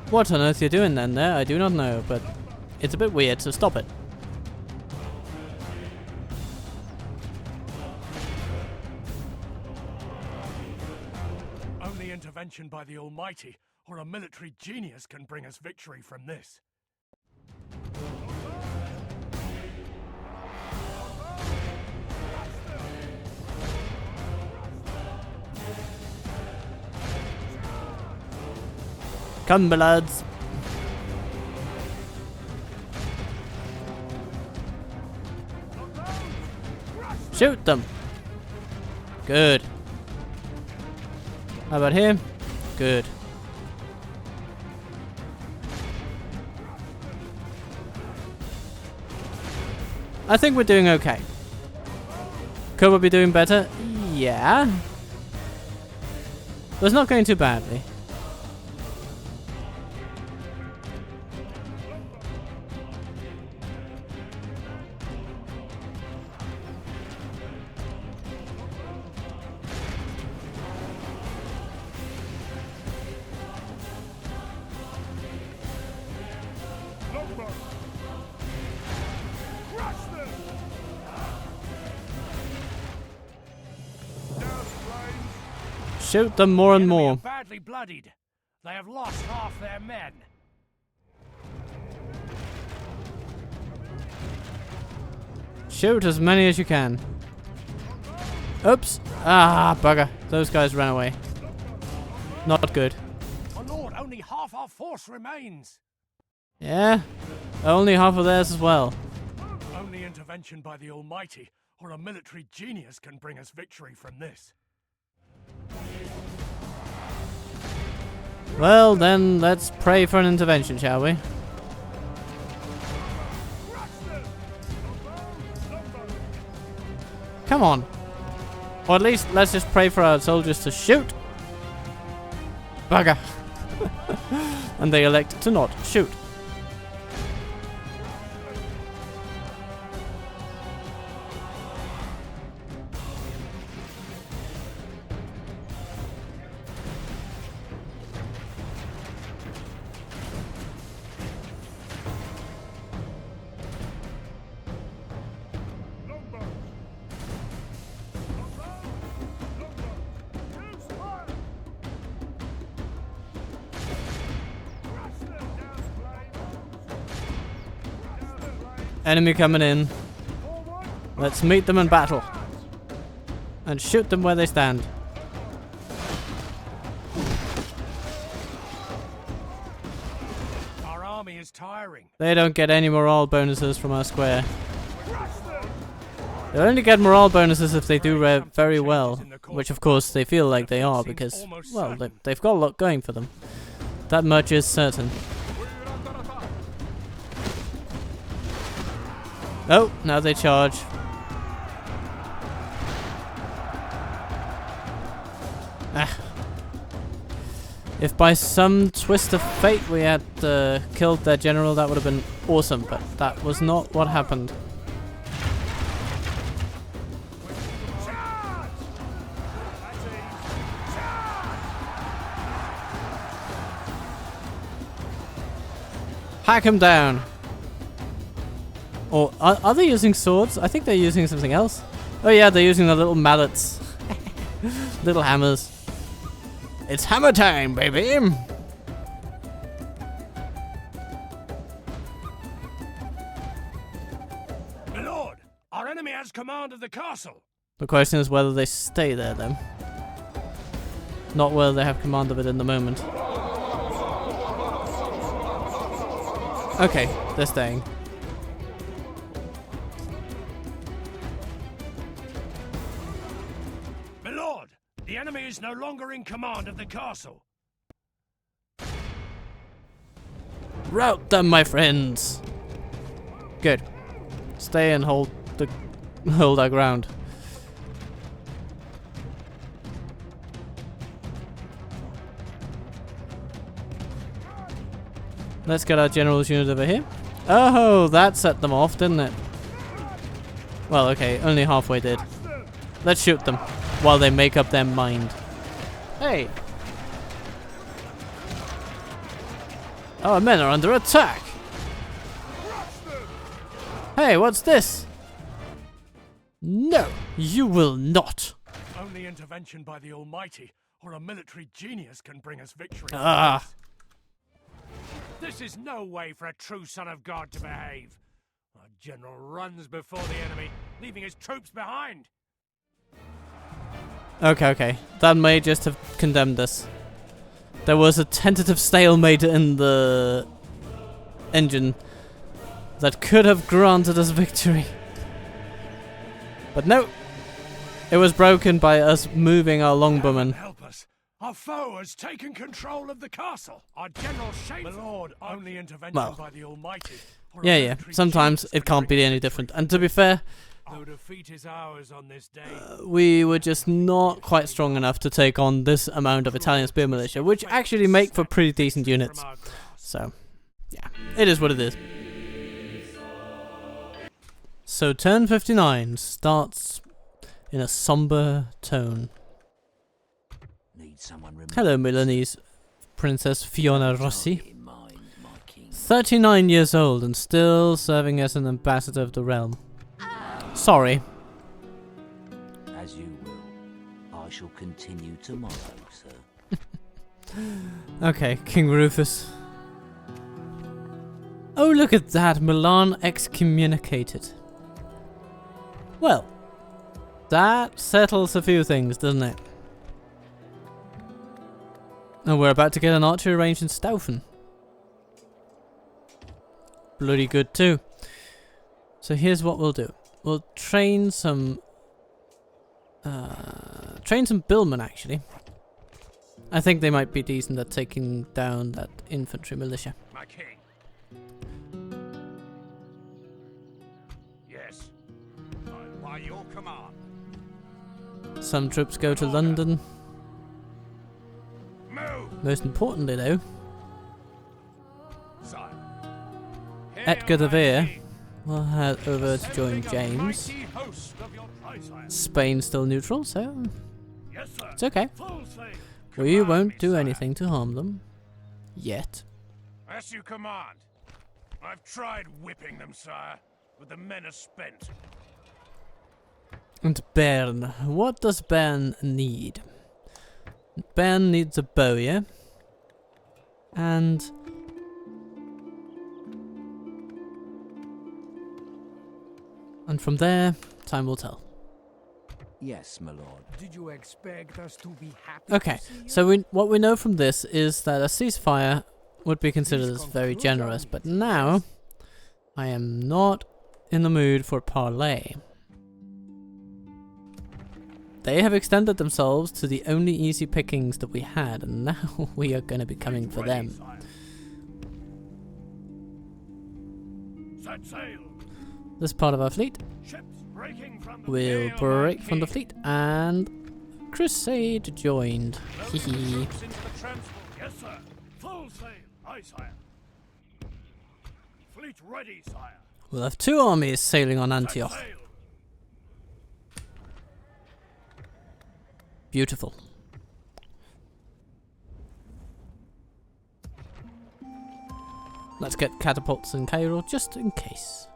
What on earth you're doing then there, I do not know, but it's a bit weird, so stop it. Only intervention by the Almighty or a military genius can bring us victory from this. Come, my lads. Shoot them. Good. How about him? Good. I think we're doing okay. Could we be doing better? Yeah. But it's not going too badly. Shoot them more and more. Badly bloodied. They have lost half their men. Shoot as many as you can. Oops. Ah, bugger. Those guys ran away. Not good. My lord, only half our force remains. Yeah. Only half of theirs as well. Only intervention by the Almighty or a military genius can bring us victory from this. Well, then, let's pray for an intervention, shall we? Come on. Or at least, let's just pray for our soldiers to shoot. Bugger. And they elect to not shoot. Enemy coming in. Let's meet them in battle. And shoot them where they stand. Our army is tiring. They don't get any morale bonuses from our square. They'll only get morale bonuses if they do very well, which of course they feel like they are because, well, they've got a lot going for them. That much is certain. Oh, now they charge. Ah. If by some twist of fate we had killed their general, that would have been awesome, but that was not what happened. Hack him down! Or, are they using swords? I think they're using something else. Oh yeah, they're using the little mallets. Little hammers. It's hammer time, baby! My lord, our enemy has command of the castle. The question is whether they stay there, though. Not whether they have command of it in the moment. Okay, they're staying. My lord, the enemy is no longer in command of the castle. Rout them, my friends! Good. Stay and hold our ground. Let's get our general's unit over here. Oh, that set them off, didn't it? Well, okay, only halfway did. Let's shoot them while they make up their mind. Hey! Our men are under attack! Hey, what's this? No, you will not! Only intervention by the Almighty or a military genius can bring us victory. Ah! This is no way for a true son of God to behave. Our general runs before the enemy, leaving his troops behind. Okay. That may just have condemned us. There was a tentative stalemate in the engine that could have granted us victory. But no. It was broken by us moving our longbowmen. Help us. Our foe has taken control of the castle. Our general shameful. My lord, only intervention by the Almighty. Yeah. Sometimes it can't be any different. And to be fair, though defeat is ours on this day, we were just not quite strong enough to take on this amount of Italian spear militia, which actually make for pretty decent units. So, yeah, it is what it is. So turn 59 starts in a somber tone. Hello, Milanese Princess Fiona Rossi. 39 years old and still serving as an ambassador of the realm. Sorry. As you will. I shall continue tomorrow, sir. Okay, King Rufus. Oh, look at that. Milan excommunicated. Well, that settles a few things, doesn't it? And we're about to get an archery range in Staufen. Bloody good too. So here's what we'll do. We'll train some billmen actually. I think they might be decent at taking down that infantry militia. my king. Yes. By your command. Some troops go to London. Move. Most importantly though, Sire. Edgar de Vere will head over to join James. Spain's still neutral, so Yes, sir. it's okay. Full sail. We won't do anything to harm them. Yet. As you command. I've tried whipping them, sire, but the men are spent. And Bern. What does Bern need? Bern needs a bowyer. And from there, time will tell. Yes, my lord. Did you expect us to be happy? Okay, so what we know from this is that a ceasefire would be considered as very generous, but now I am not in the mood for parley. they have extended themselves to the only easy pickings that we had, and now we are going to be coming for them. Set sail. This part of our fleet Ships breaking from the will gale, break my from the king. fleet, and Crusade joined. Load the Hehe. troops into the transport. Yes, sir. Full sail. Aye, sire. Fleet ready, sire. We'll have 2 armies sailing on Set Antioch. sail. Beautiful. Let's get catapults in Cairo just in case.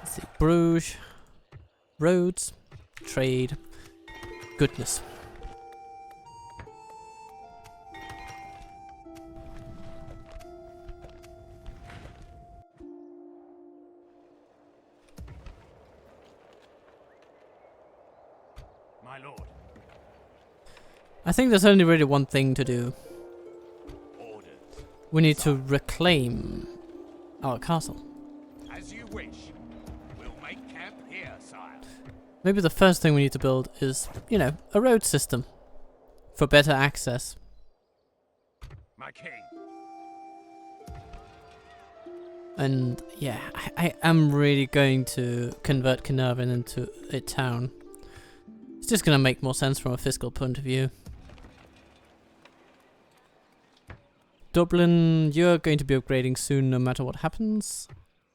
Let's see. Bruges. Roads. Trade. Goodness. My lord. I think there's only really one thing to do. Ordered. We need to reclaim our castle. As you wish. We'll make camp here, sire. Maybe the first thing we need to build is, you know, a road system for better access. My king. And yeah, I am really going to convert Carnarvon into a town. It's just going to make more sense from a fiscal point of view. Dublin, you're going to be upgrading soon no matter what happens.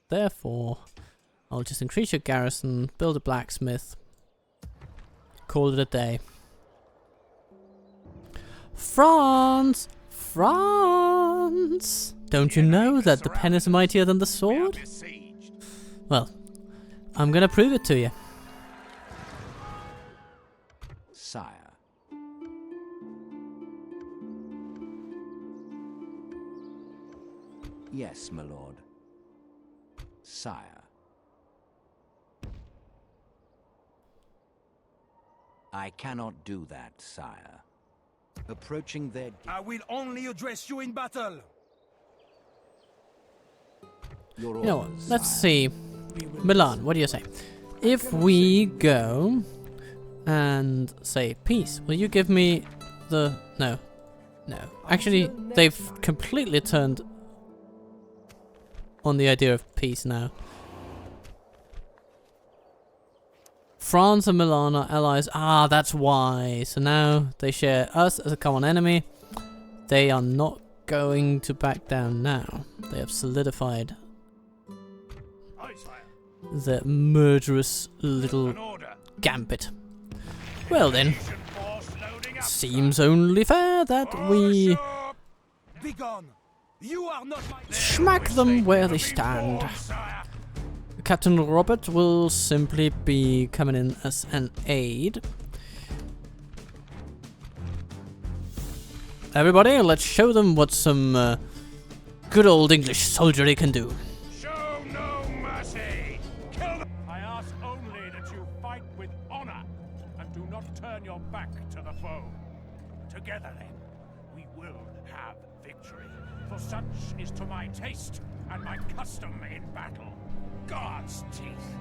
Therefore, I'll just increase your garrison, build a blacksmith, call it a day. France! France! Don't you know that the pen is mightier than the sword? Besieged. Well, I'm gonna prove it to you. Sire. Yes, my lord. Sire. I cannot do that, sire. Approaching their... I will only address you in battle. Your You know what, orders, let's sire. see. Milan, what do you say? If we go and say peace, will you give me the... No. No. Actually, they've completely turned on the idea of peace now. France and Milan are allies. Ah, that's why. So now they share us as a common enemy. They are not going to back down now. They have solidified Aye, sire. the murderous little An order. gambit. Well then, Legion force loading up. seems only fair that we Begone. You are not my... smack them where they stand. Sire. Captain Robert will simply be coming in as an aide. Everybody, let's show them what some good old English soldiery can do. Show no mercy. Kill them. I ask only that you fight with honor and do not turn your back to the foe. Together then, we will have victory. For such is to my taste and my custom in battle. God's teeth.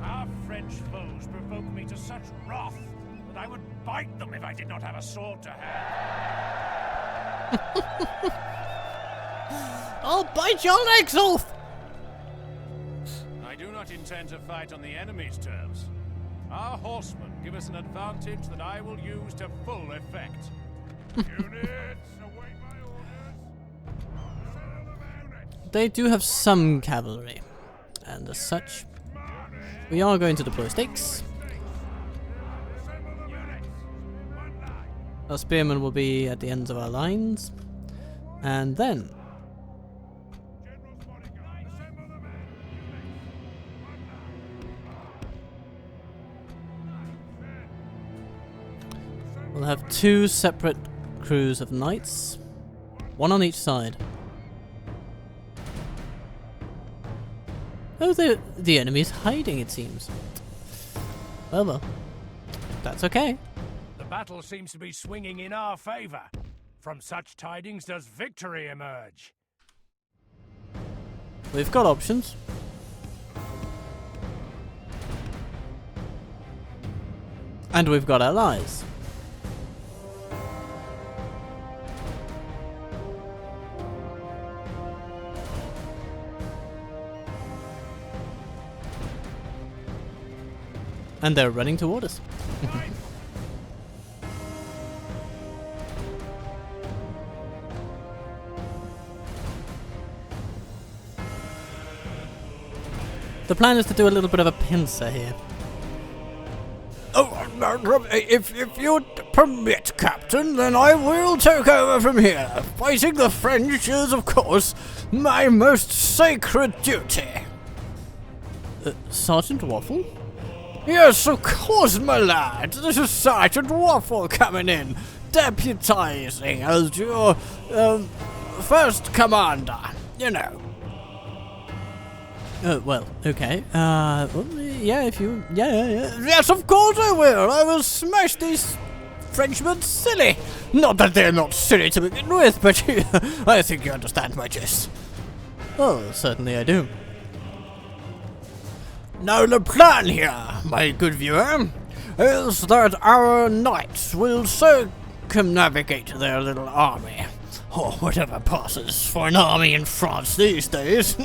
Our French foes provoke me to such wrath that I would bite them if I did not have a sword to hand. I'll bite your legs off! I do not intend to fight on the enemy's terms. Our horsemen give us an advantage that I will use to full effect. Units, await my orders. Sail the units. They do have some cavalry, and as such, we are going to deploy stakes. Our spearmen will be at the ends of our lines, and then we'll have 2 separate crews of knights, 1 on each side. Oh, the enemy's hiding, it seems. Well, that's okay. The battle seems to be swinging in our favor. From such tidings does victory emerge. We've got options. And we've got allies. And they're running toward us. The plan is to do a little bit of a pincer here. Oh, if you'd permit, Captain, then I will take over from here. Fighting the French is, of course, my most sacred duty. Sergeant Waffle? Yes, of course, my lad. This is Sergeant Waffle coming in, deputizing as your, first commander, you know. Well, okay. Well, yeah, if you... Yeah. Yes, of course I will. I will smash these Frenchmen silly. Not that they're not silly to begin with, but I think you understand my jest. Oh, certainly I do. Now the plan here, my good viewer, is that our knights will circumnavigate their little army, or whatever passes for an army in France these days,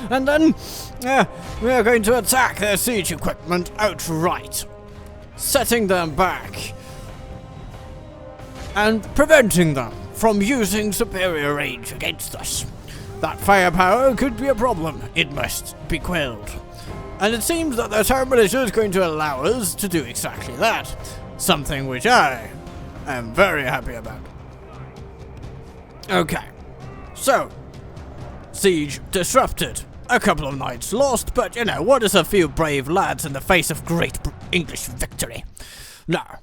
and then we are going to attack their siege equipment outright, setting them back and preventing them from using superior range against us. That firepower could be a problem. It must be quelled. And it seems that the Town Militia is going to allow us to do exactly that. Something which I am very happy about. Okay. So, siege disrupted. A couple of knights lost, but you know, what is a few brave lads in the face of great English victory? Now,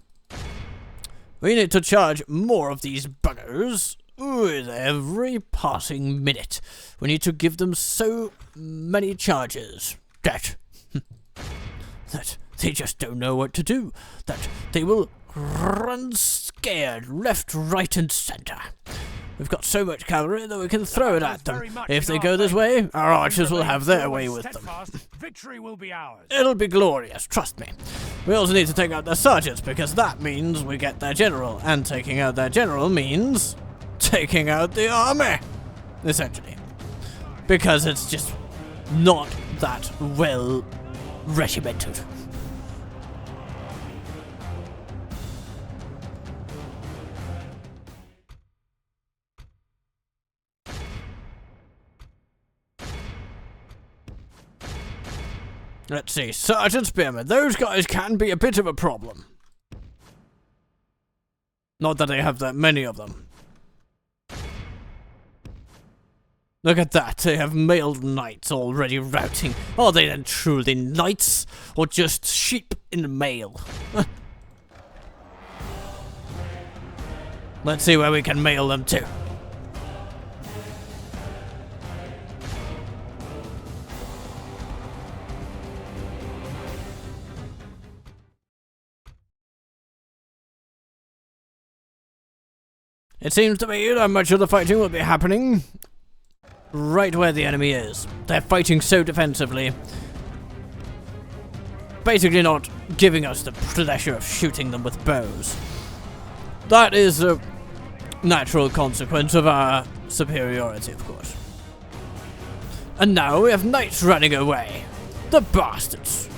we need to charge more of these buggers with every passing minute. We need to give them so many charges that they just don't know what to do, that they will run scared left, right and centre. We've got so much cavalry that we can throw it at them. If they go this way, our archers will have their way with them. Victory will be ours. It'll be glorious, trust me. We also need to take out their sergeants, because that means we get their general, and taking out their general means taking out the army, essentially. Because it's just not that well regimented. Let's see, Sergeant Spearman, those guys can be a bit of a problem. Not that I have that many of them. Look at that, they have mailed knights already routing. Are they then truly knights, or just sheep in the mail? Let's see where we can mail them to. It seems to me that much of the fighting will be happening right where the enemy is. They're fighting so defensively, basically not giving us the pleasure of shooting them with bows. That is a natural consequence of our superiority, of course. And now we have knights running away. The bastards.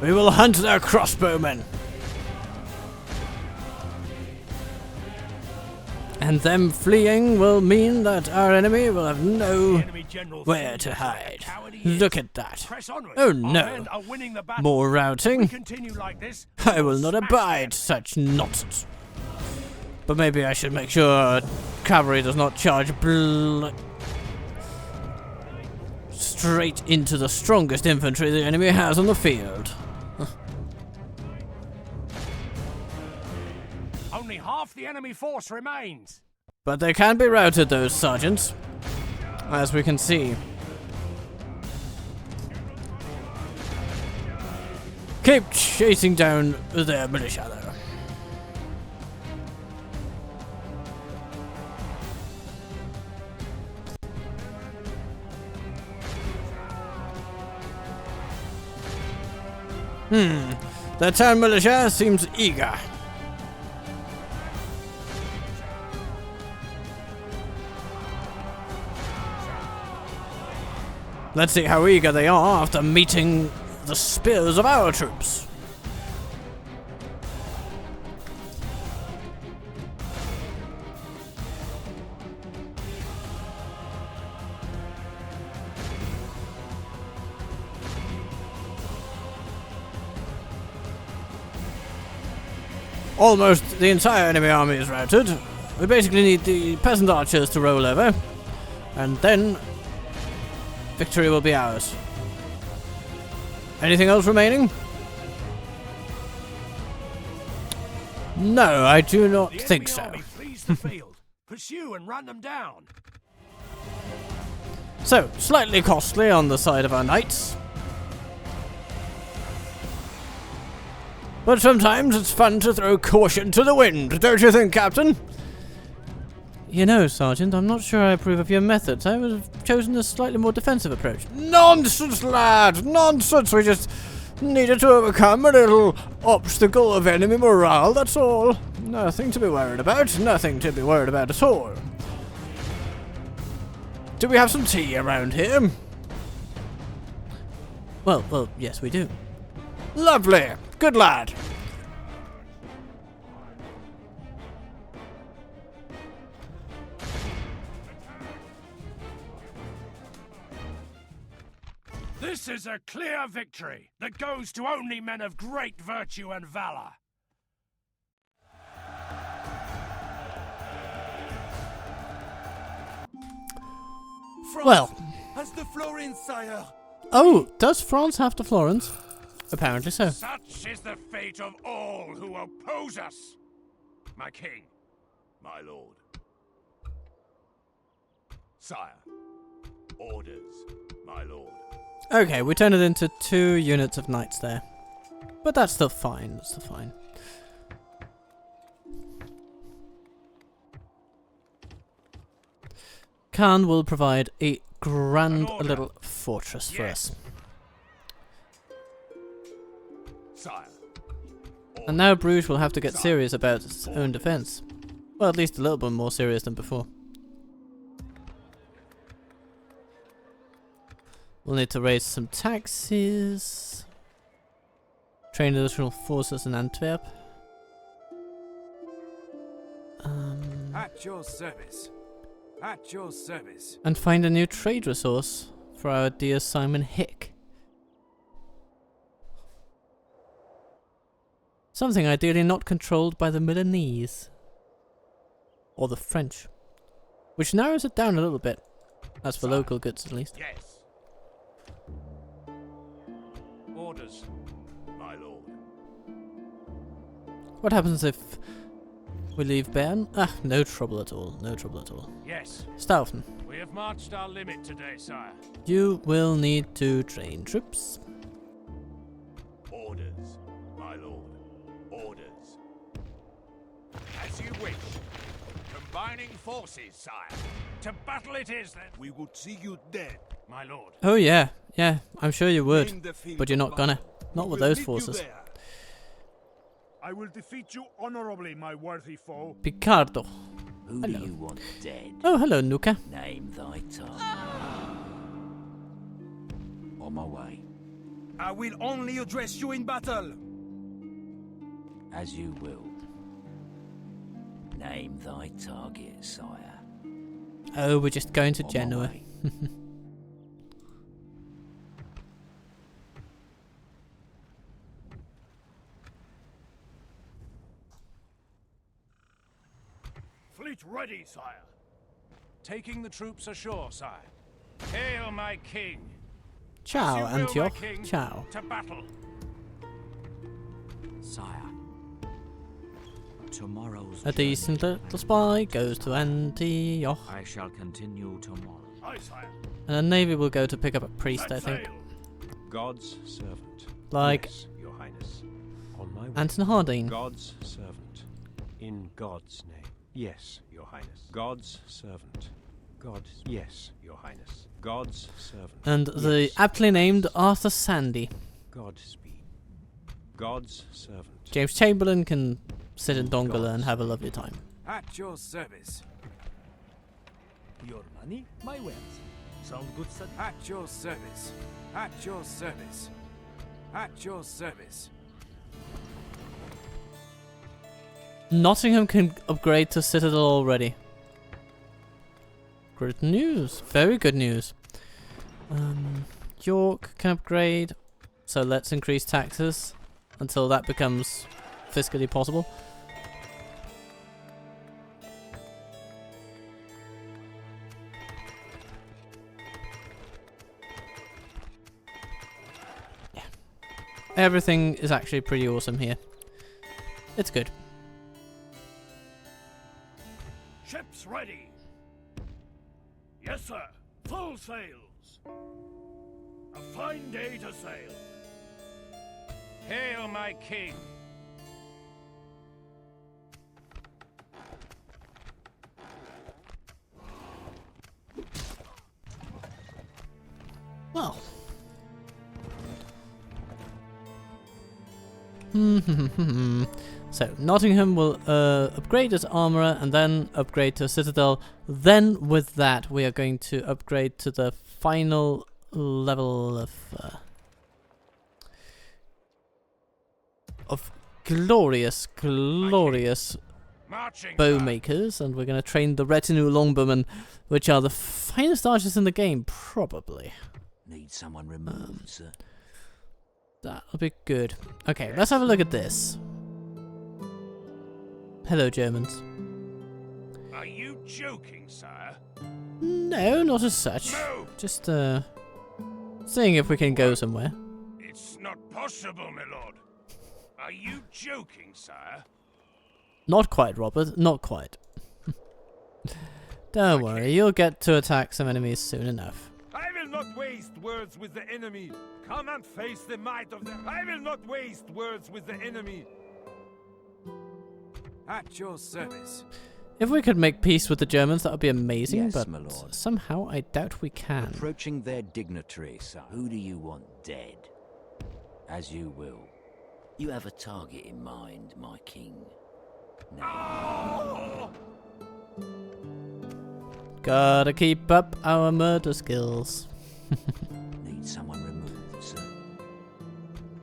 We will hunt their crossbowmen. And them fleeing will mean that our enemy will have nowhere to hide. Look at that. Oh no. More routing. I will not abide such nonsense. But maybe I should make sure cavalry does not charge straight into the strongest infantry the enemy has on the field. Only half the enemy force remains. But they can be routed, those sergeants. as we can see. Keep chasing down their militia though. The town militia seems eager. Let's see how eager they are after meeting the spears of our troops. Almost the entire enemy army is routed. We basically need the peasant archers to roll over, and then victory will be ours. Anything else remaining? No, I do not think so. Flees the field. Pursue and run them down. So, slightly costly on the side of our knights. But sometimes it's fun to throw caution to the wind, don't you think, Captain? You know, Sergeant, I'm not sure I approve of your methods. I would have chosen a slightly more defensive approach. Nonsense, lad! Nonsense! We just needed to overcome a little obstacle of enemy morale, that's all. Nothing to be worried about. Nothing to be worried about at all. Do we have some tea around here? Well, yes, we do. Lovely! Good lad! This is a clear victory that goes to only men of great virtue and valor. Well. Has the Florins, sire. Oh, does France have the Florins? Apparently so. Such is the fate of all who oppose us. My king, My lord. Sire. Orders, my lord. Okay, we turned it into 2 units of knights there. But that's still fine, that's still fine. Khan will provide a grand little fortress for us. Sire. And now Bruges will have to get serious about its own defense. Well, at least a little bit more serious than before. We'll need to raise some taxes. Train additional forces in Antwerp. At your service. At your service. And find a new trade resource for our dear Simon Hick. Something ideally not controlled by the Milanese. Or the French. Which narrows it down a little bit. As for local goods at least. yes. Orders. My lord. What happens if we leave Bern? Ah, no trouble at all. No trouble at all. Yes. Staufen, We have marched our limit today, sire. you will need to train troops. Orders, my lord. Orders. As you wish. Combining forces, sire. To battle it is, then. We would see you dead. My lord. Oh yeah, I'm sure you would. In the field But you're not of gonna. battle. Not We with will those meet you forces. there. I will defeat you honorably, my worthy foe. Picardo. Who Hello. do you want dead? Oh, hello, Nuka. Name thy tongue. On my way. I will only address you in battle. As you will. Name thy target, sire. Oh, we're just going to On my Genoa. way. Fleet ready, sire. Taking the troops ashore, sire. Hail, my king. Ciao, As you will, my Antioch. king. Ciao. To battle. Sire. Tomorrow's A decent little spy goes to Antioch. I shall continue tomorrow. Aye, sire. And the navy will go to pick up a priest, I Set think. sail. God's servant. Like Yes, Your Highness. On my way. Anton Harding. God's servant. In God's name. Yes, Your Highness. God's servant. God's. Yes, Your Highness. God's servant. And the Yes. aptly named Arthur Sandy. Godspeed. God's servant. James Chamberlain can sit in Dongola and have a lovely time. At your service. Your money, my wares. Sound good, sir? At your service. At your service. At your service. Nottingham can upgrade to Citadel already. Good news. Very good news. York can upgrade. So let's increase taxes until that becomes fiscally possible. Yeah. Everything is actually pretty awesome here. It's good. Ships ready. Yes, sir. Full sails. A fine day to sail. Hail, my king. Well. So, Nottingham will upgrade its armourer and then upgrade to a citadel. Then, with that, we are going to upgrade to the final level of glorious Marching. bow sir. makers, and we're going to train the retinue longbowmen, which are the finest archers in the game, probably. Need someone removed, sir. That'll be good. Okay, let's have a look at this. Hello, Germans. Are you joking, sire? No, not as such. No, Just, seeing if we can go somewhere. it's not possible, my lord. Are you joking, sire? Not quite, Robert. Not quite. Don't worry, you'll get to attack some enemies soon enough. I will not waste words with the enemy. Come and face the might of the... I will not waste words with the enemy. At your service. If we could make peace with the Germans, that would be amazing, Yes, but my lord. somehow I doubt we can. Approaching their dignitary, sir. Who do you want dead? As you will. You have a target in mind, my king. Now, Gotta keep up our murder skills. need someone removed, sir.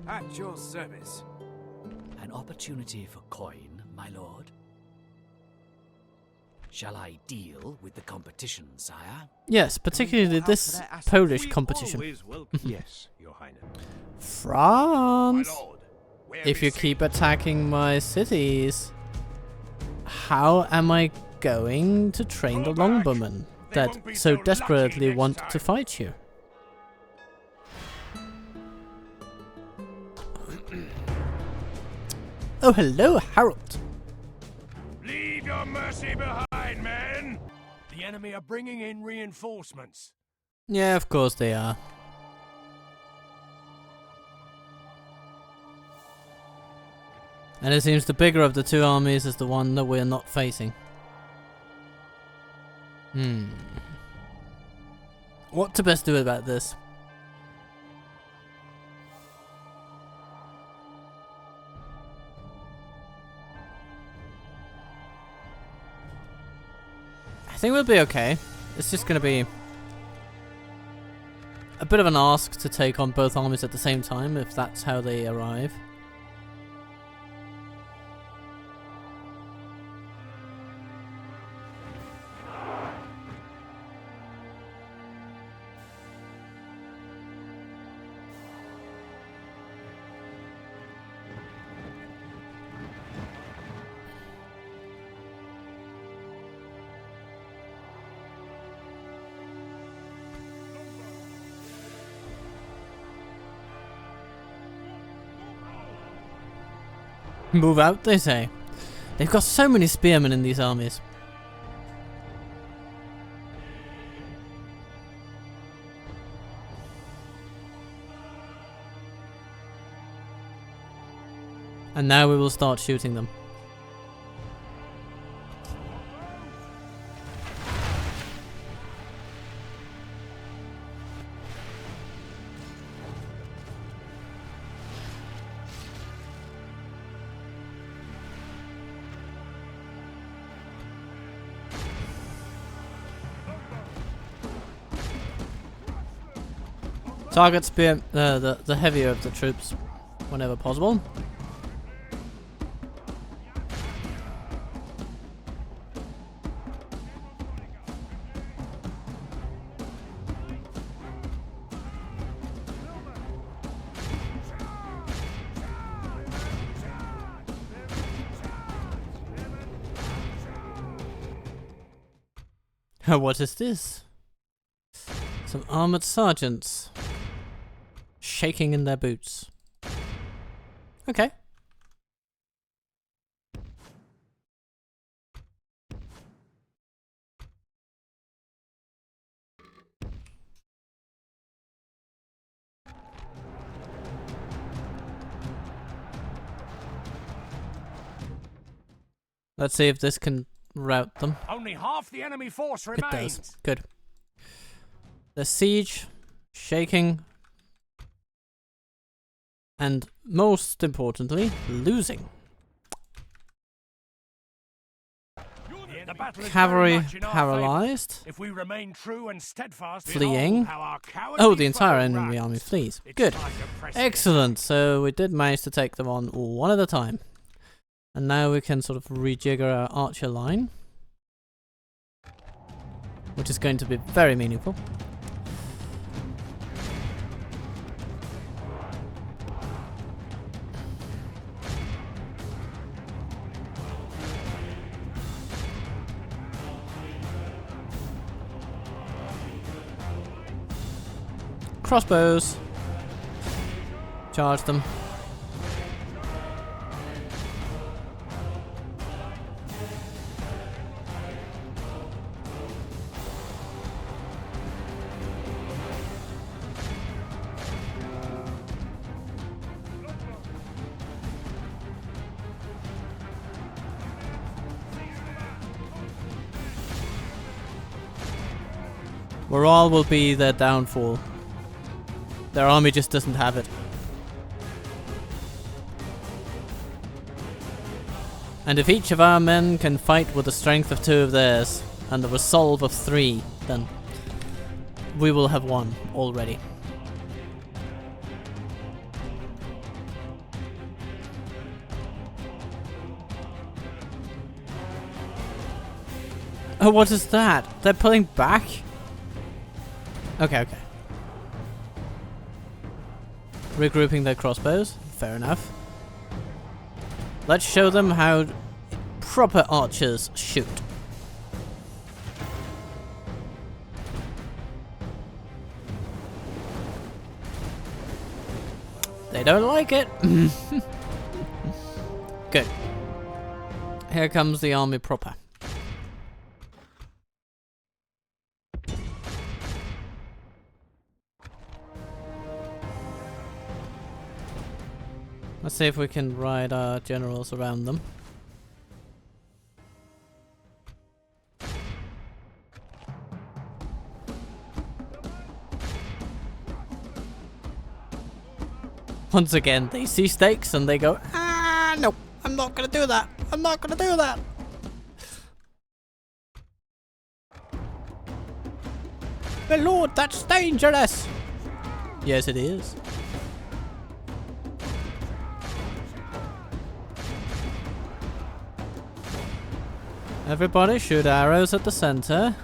At your service. An opportunity for coin, my lord. Shall I deal with the competition, sire? Yes, particularly this Polish competition. Always welcome. Yes, Your Highness. My France! lord. Where If you is keep attacking my cities, how am I going to train the Go back. longbowmen They that won't be so so desperately lucky want next to time. fight you? Oh, hello, Harold. Leave your mercy behind, men. The enemy are bringing in reinforcements. Yeah, of course they are. And it seems the bigger of the two armies is the one that we're not facing. What to best do about this? I think we'll be okay. It's just going to be a bit of an ask to take on both armies at the same time, if that's how they arrive. Move out, they say. They've got so many spearmen in these armies. And now we will start shooting them. Target spear the heavier of the troops whenever possible. What is this? Some armored sergeants shaking in their boots. Okay. Let's see if this can rout them. Only half the enemy force It remains. does. Good. The siege, shaking, and most importantly, losing. The battle is very Cavalry much in our paralyzed. favour. If we remain true and steadfast, Fleeing. behold how our cowardly Oh, the entire foe enemy runs. army flees. It's Good. like a precipice. Excellent. So we did manage to take them on one at a time. And now we can sort of rejigger our archer line, which is going to be very meaningful. Crossbows. Charge them. Morale will be their downfall. Their army just doesn't have it. And if each of our men can fight with the strength of 2 of theirs and the resolve of 3, then we will have won already. Oh, what is that? They're pulling back? Okay. Regrouping their crossbows. Fair enough. Let's show them how proper archers shoot. They don't like it. Good. Here comes the army proper. Let's see if we can ride our generals around them. Once again, they see stakes and they go, ah, no, I'm not gonna do that. I'm not gonna do that. My lord, that's dangerous. Yes, it is. Everybody shoot arrows at the center.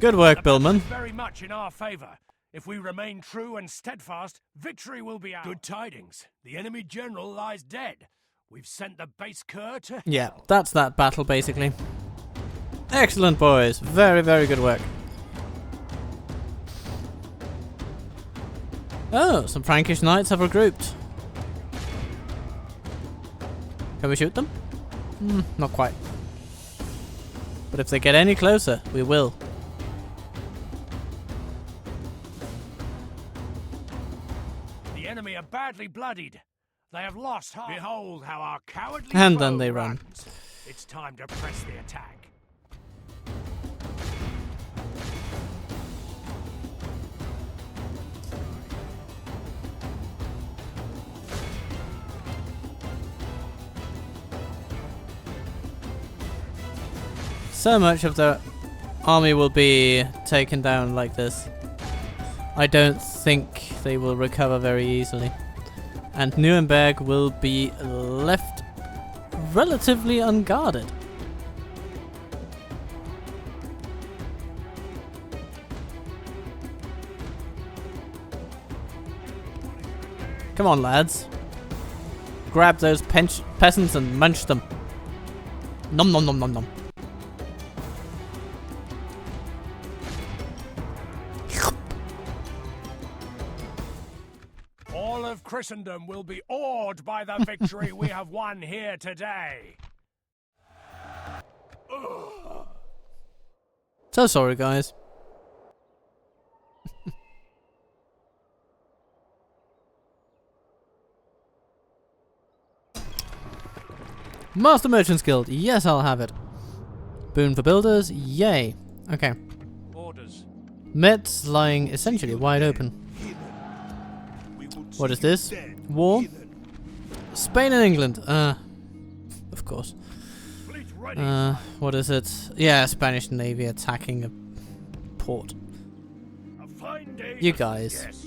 Good work, The battle Billman. is very much in our favour. If we remain true and steadfast, victory will be ours. Good tidings. The enemy general lies dead. We've sent the base cur to Yeah, that's that battle basically. Excellent, boys. Very, very good work. Oh, some Frankish knights have regrouped. Can we shoot them? Not quite. But if they get any closer, we will. The enemy are badly bloodied. They have lost heart. Behold how our cowardly And foe then they run. runs. It's time to press the attack. So much of the army will be taken down like this. I don't think they will recover very easily. And Nuremberg will be left relatively unguarded. Come on, lads. Grab those peasants and munch them. Nom nom nom nom nom. All of Christendom will be awed by the victory we have won here today. So sorry, guys. Master Merchants Guild. Yes, I'll have it. Boon for builders. Yay. Okay. Orders. Metz lying essentially wide open. What is this? War? Spain and England. Of course. Fleet ready. What is it? Yeah, Spanish Navy attacking a port. A fine day. You guys. Yes.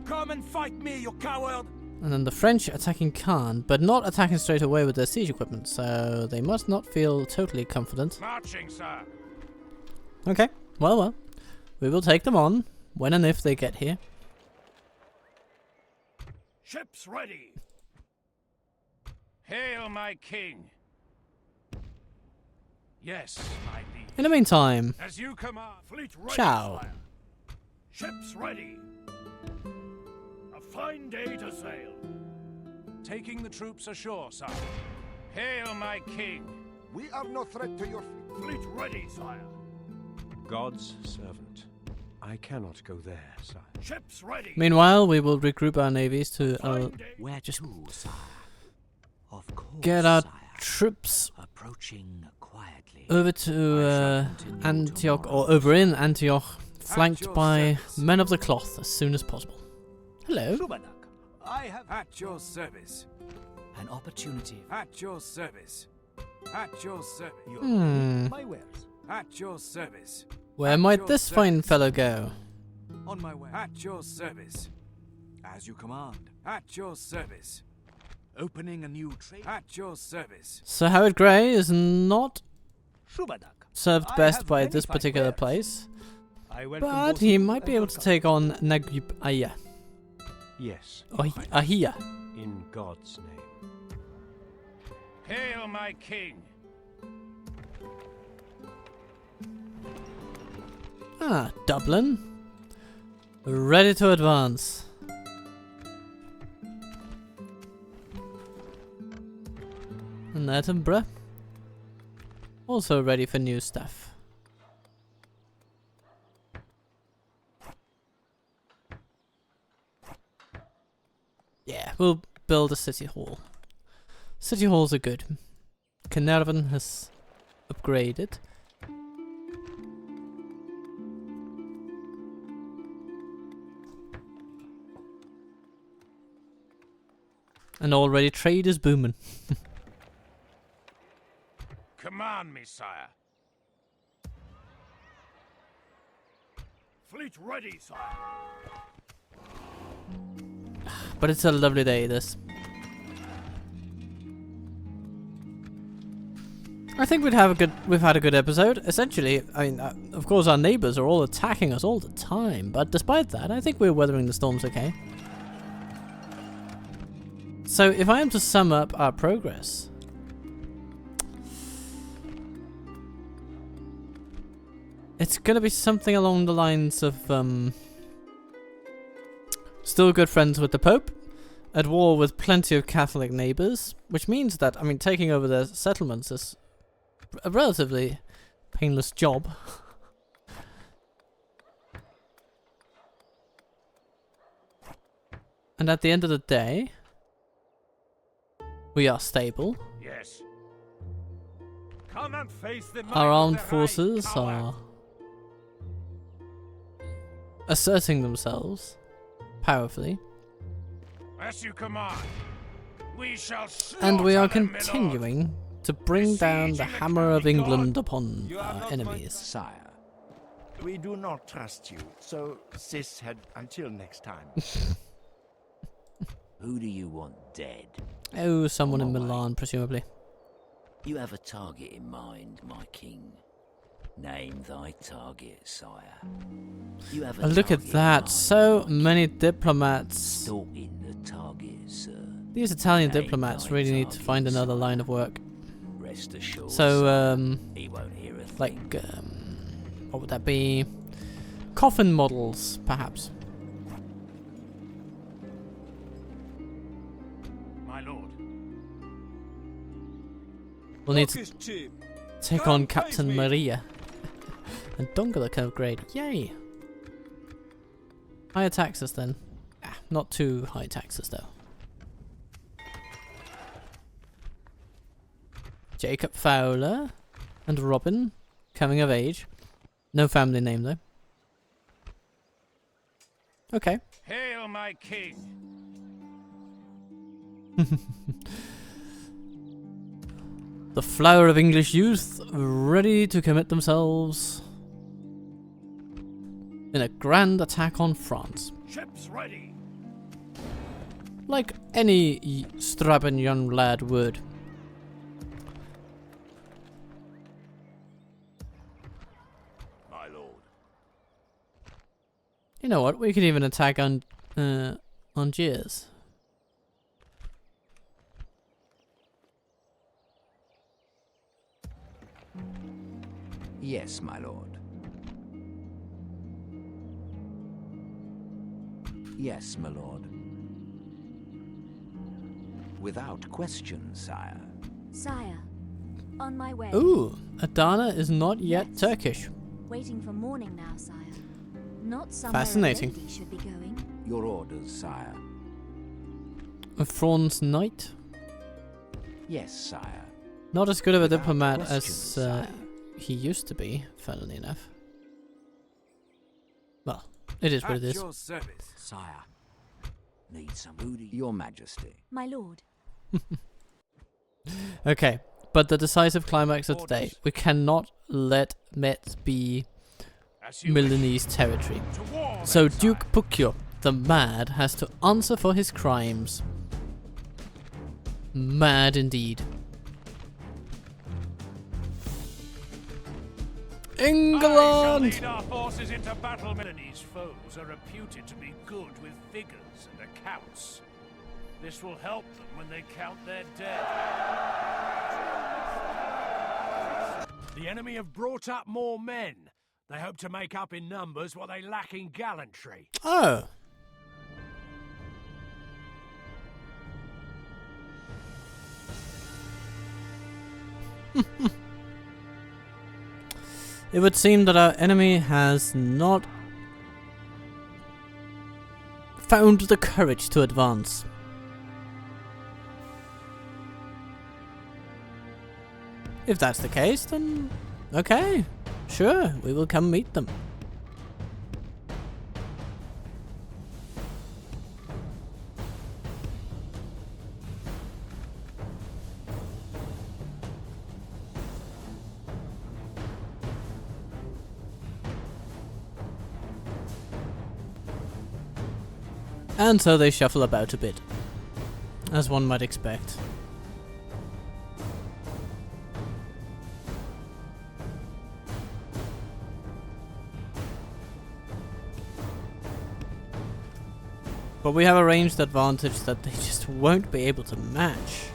Come and fight me, you coward. And then the French attacking Caen, but not attacking straight away with their siege equipment, so they must not feel totally confident. Marching, sir. Okay, well. We will take them on, when and if they get here. Ships ready. Hail, my king. Yes, my liege. In the meantime, As you command. Fleet ready. ciao. Sire. Ships ready. A fine day to sail. Taking the troops ashore, sire. Hail, my king. We are no threat to your Fleet ready, sire. God's servant. I cannot go there, sire. Ships ready. Meanwhile, we will regroup our navies to Fine day. Where Just to, sire? Of course, get our sire. troops Approaching quietly. over to Antioch, or over in Antioch, flanked by men of the cloth as soon as possible. Hello. Shubadak, I have At your service. An opportunity. At your service. At your service. my wares. At your service. Where might this fine fellow go? On my way. At your service. As you command. At your service. Opening a new trade. At your service. Sir Howard Grey is not Shubadak. served I best have by many this fine particular wares. place, I welcome but both he you might be and able to welcome. take on Nagyub Aya. Yes, Or Ahia. in God's name. Hail, my king. Ah, Dublin. Ready to advance. And Edinburgh. Also ready for new stuff. Yeah, we'll build a city hall. City halls are good. Carnarvon has upgraded. And already trade is booming. Command me, sire. Fleet ready, sire. But it's a lovely day, this. I think we've had a good episode. Essentially, I mean, of course our neighbors are all attacking us all the time, but despite that, I think we're weathering the storms okay. So if I am to sum up our progress, it's gonna be something along the lines of still good friends with the Pope, at war with plenty of Catholic neighbours, which means that, I mean, taking over their settlements is a relatively painless job. And at the end of the day, we are stable. Yes. Come and face the Our might of armed the High forces Tower. are asserting themselves powerfully. As you command, we shall And we are slaughter them, my lord. continuing to bring down the hammer of England upon our enemies. Sire, We do not trust you, so sis had until next time. who do you want dead? Oh, someone in On my way. Milan, presumably. You have a target in mind, my king. Name thy target, sire. You have a Oh, look at target in that. mind, So my many king. diplomats. Stalking the target, sir. These Italian Name diplomats thy really need to target, find another sire. line of work. Rest assured, So, sire, he won't hear a thing. like, what would that be? Coffin models, perhaps. My lord. We'll need to take on Captain Maria. And Dongola can upgrade. Yay! Higher taxes then. Ah, not too high taxes though. Jacob Fowler and Robin coming of age. No family name though. Okay. Hail, my king. The flower of English youth, ready to commit themselves in a grand attack on France. Ships ready. Like any strapping young lad would. My lord. You know what? We could even attack on Algiers. Yes, my lord. Yes, my lord. Without question, sire. Sire, on my way. Ooh, Adana is not yet Yes. Turkish. Waiting for morning now, sire. Not somewhere Fascinating. a lady should be going. Your orders, sire. A Franz knight. Yes, sire. Not as good of a Without diplomat question, as sire. he used to be, funnily enough. Well, it is what it is. your service. Sire. Need some booty. Your Majesty. My lord. Okay, but the decisive climax of today. Orders. We cannot let Metz be As you wish. Milanese territory. To war, then, So sire. Duke Puccio, the mad, has to answer for his crimes. Mad indeed. I shall England! lead our forces into battle. Milanese foes are reputed to be good with figures and accounts. This will help them when they count their dead. The enemy have brought up more men. They hope to make up in numbers what they lack in gallantry. Oh. It would seem that our enemy has not found the courage to advance. If that's the case, then okay, sure, we will come meet them. And so they shuffle about a bit, as one might expect. But we have a ranged advantage that they just won't be able to match.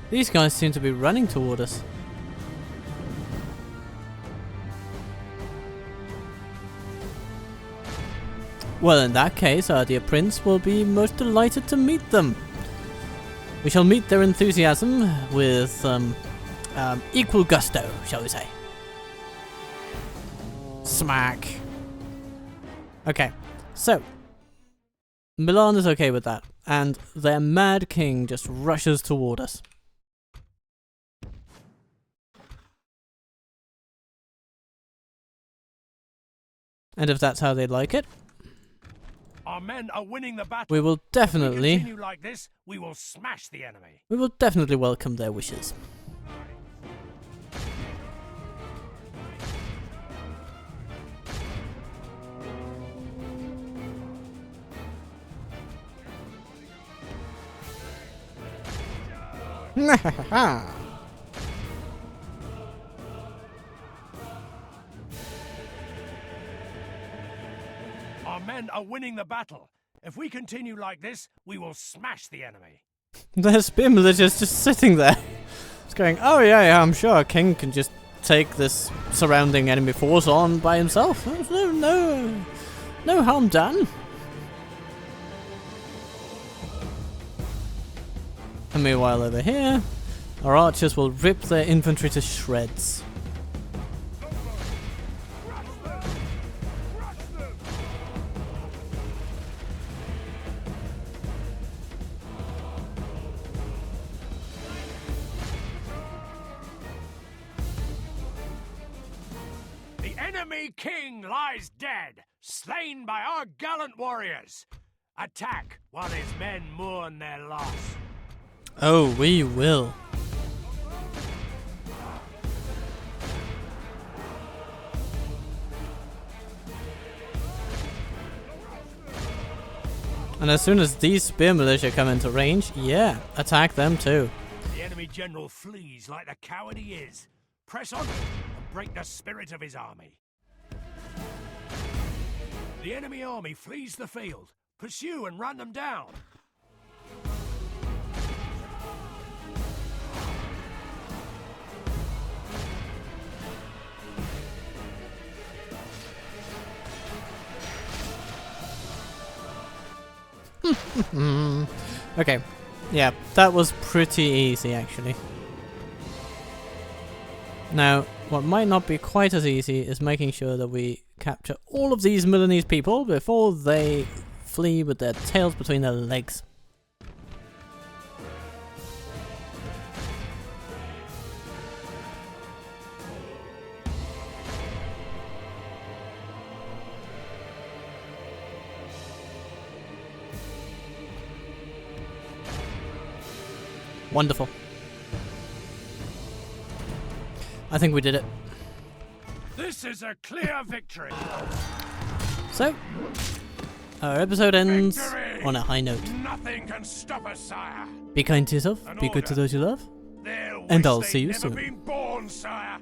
These guys seem to be running toward us. Well, in that case, our dear prince will be most delighted to meet them. We shall meet their enthusiasm with equal gusto, shall we say. Smack. Okay, so Milan is okay with that, and their mad king just rushes toward us. And if that's how they like it, Our men are winning the battle. we will If we definitely continue like this, we will smash the enemy. welcome their wishes. Our men are winning the battle. If we continue like this, we will smash the enemy. Their spear militia's just sitting there. It's going, oh yeah, I'm sure a king can just take this surrounding enemy force on by himself. There's no harm done. And meanwhile over here, our archers will rip their infantry to shreds. The enemy king lies dead, slain by our gallant warriors. Attack while his men mourn their loss. Oh, we will. And as soon as these spear militia come into range, yeah, attack them too. The enemy general flees like the coward he is. Press on and break the spirit of his army. The enemy army flees the field. Pursue and run them down. Okay, yeah, that was pretty easy actually. Now, what might not be quite as easy is making sure that we capture all of these Milanese people before they flee with their tails between their legs. Wonderful. I think we did it. This is a clear victory. So, our episode ends Victory! on a high note. Nothing can stop us, sire. Be kind to yourself, An be good to order. those you love, They'll and wish I'll they'd see you never soon. been born, sire.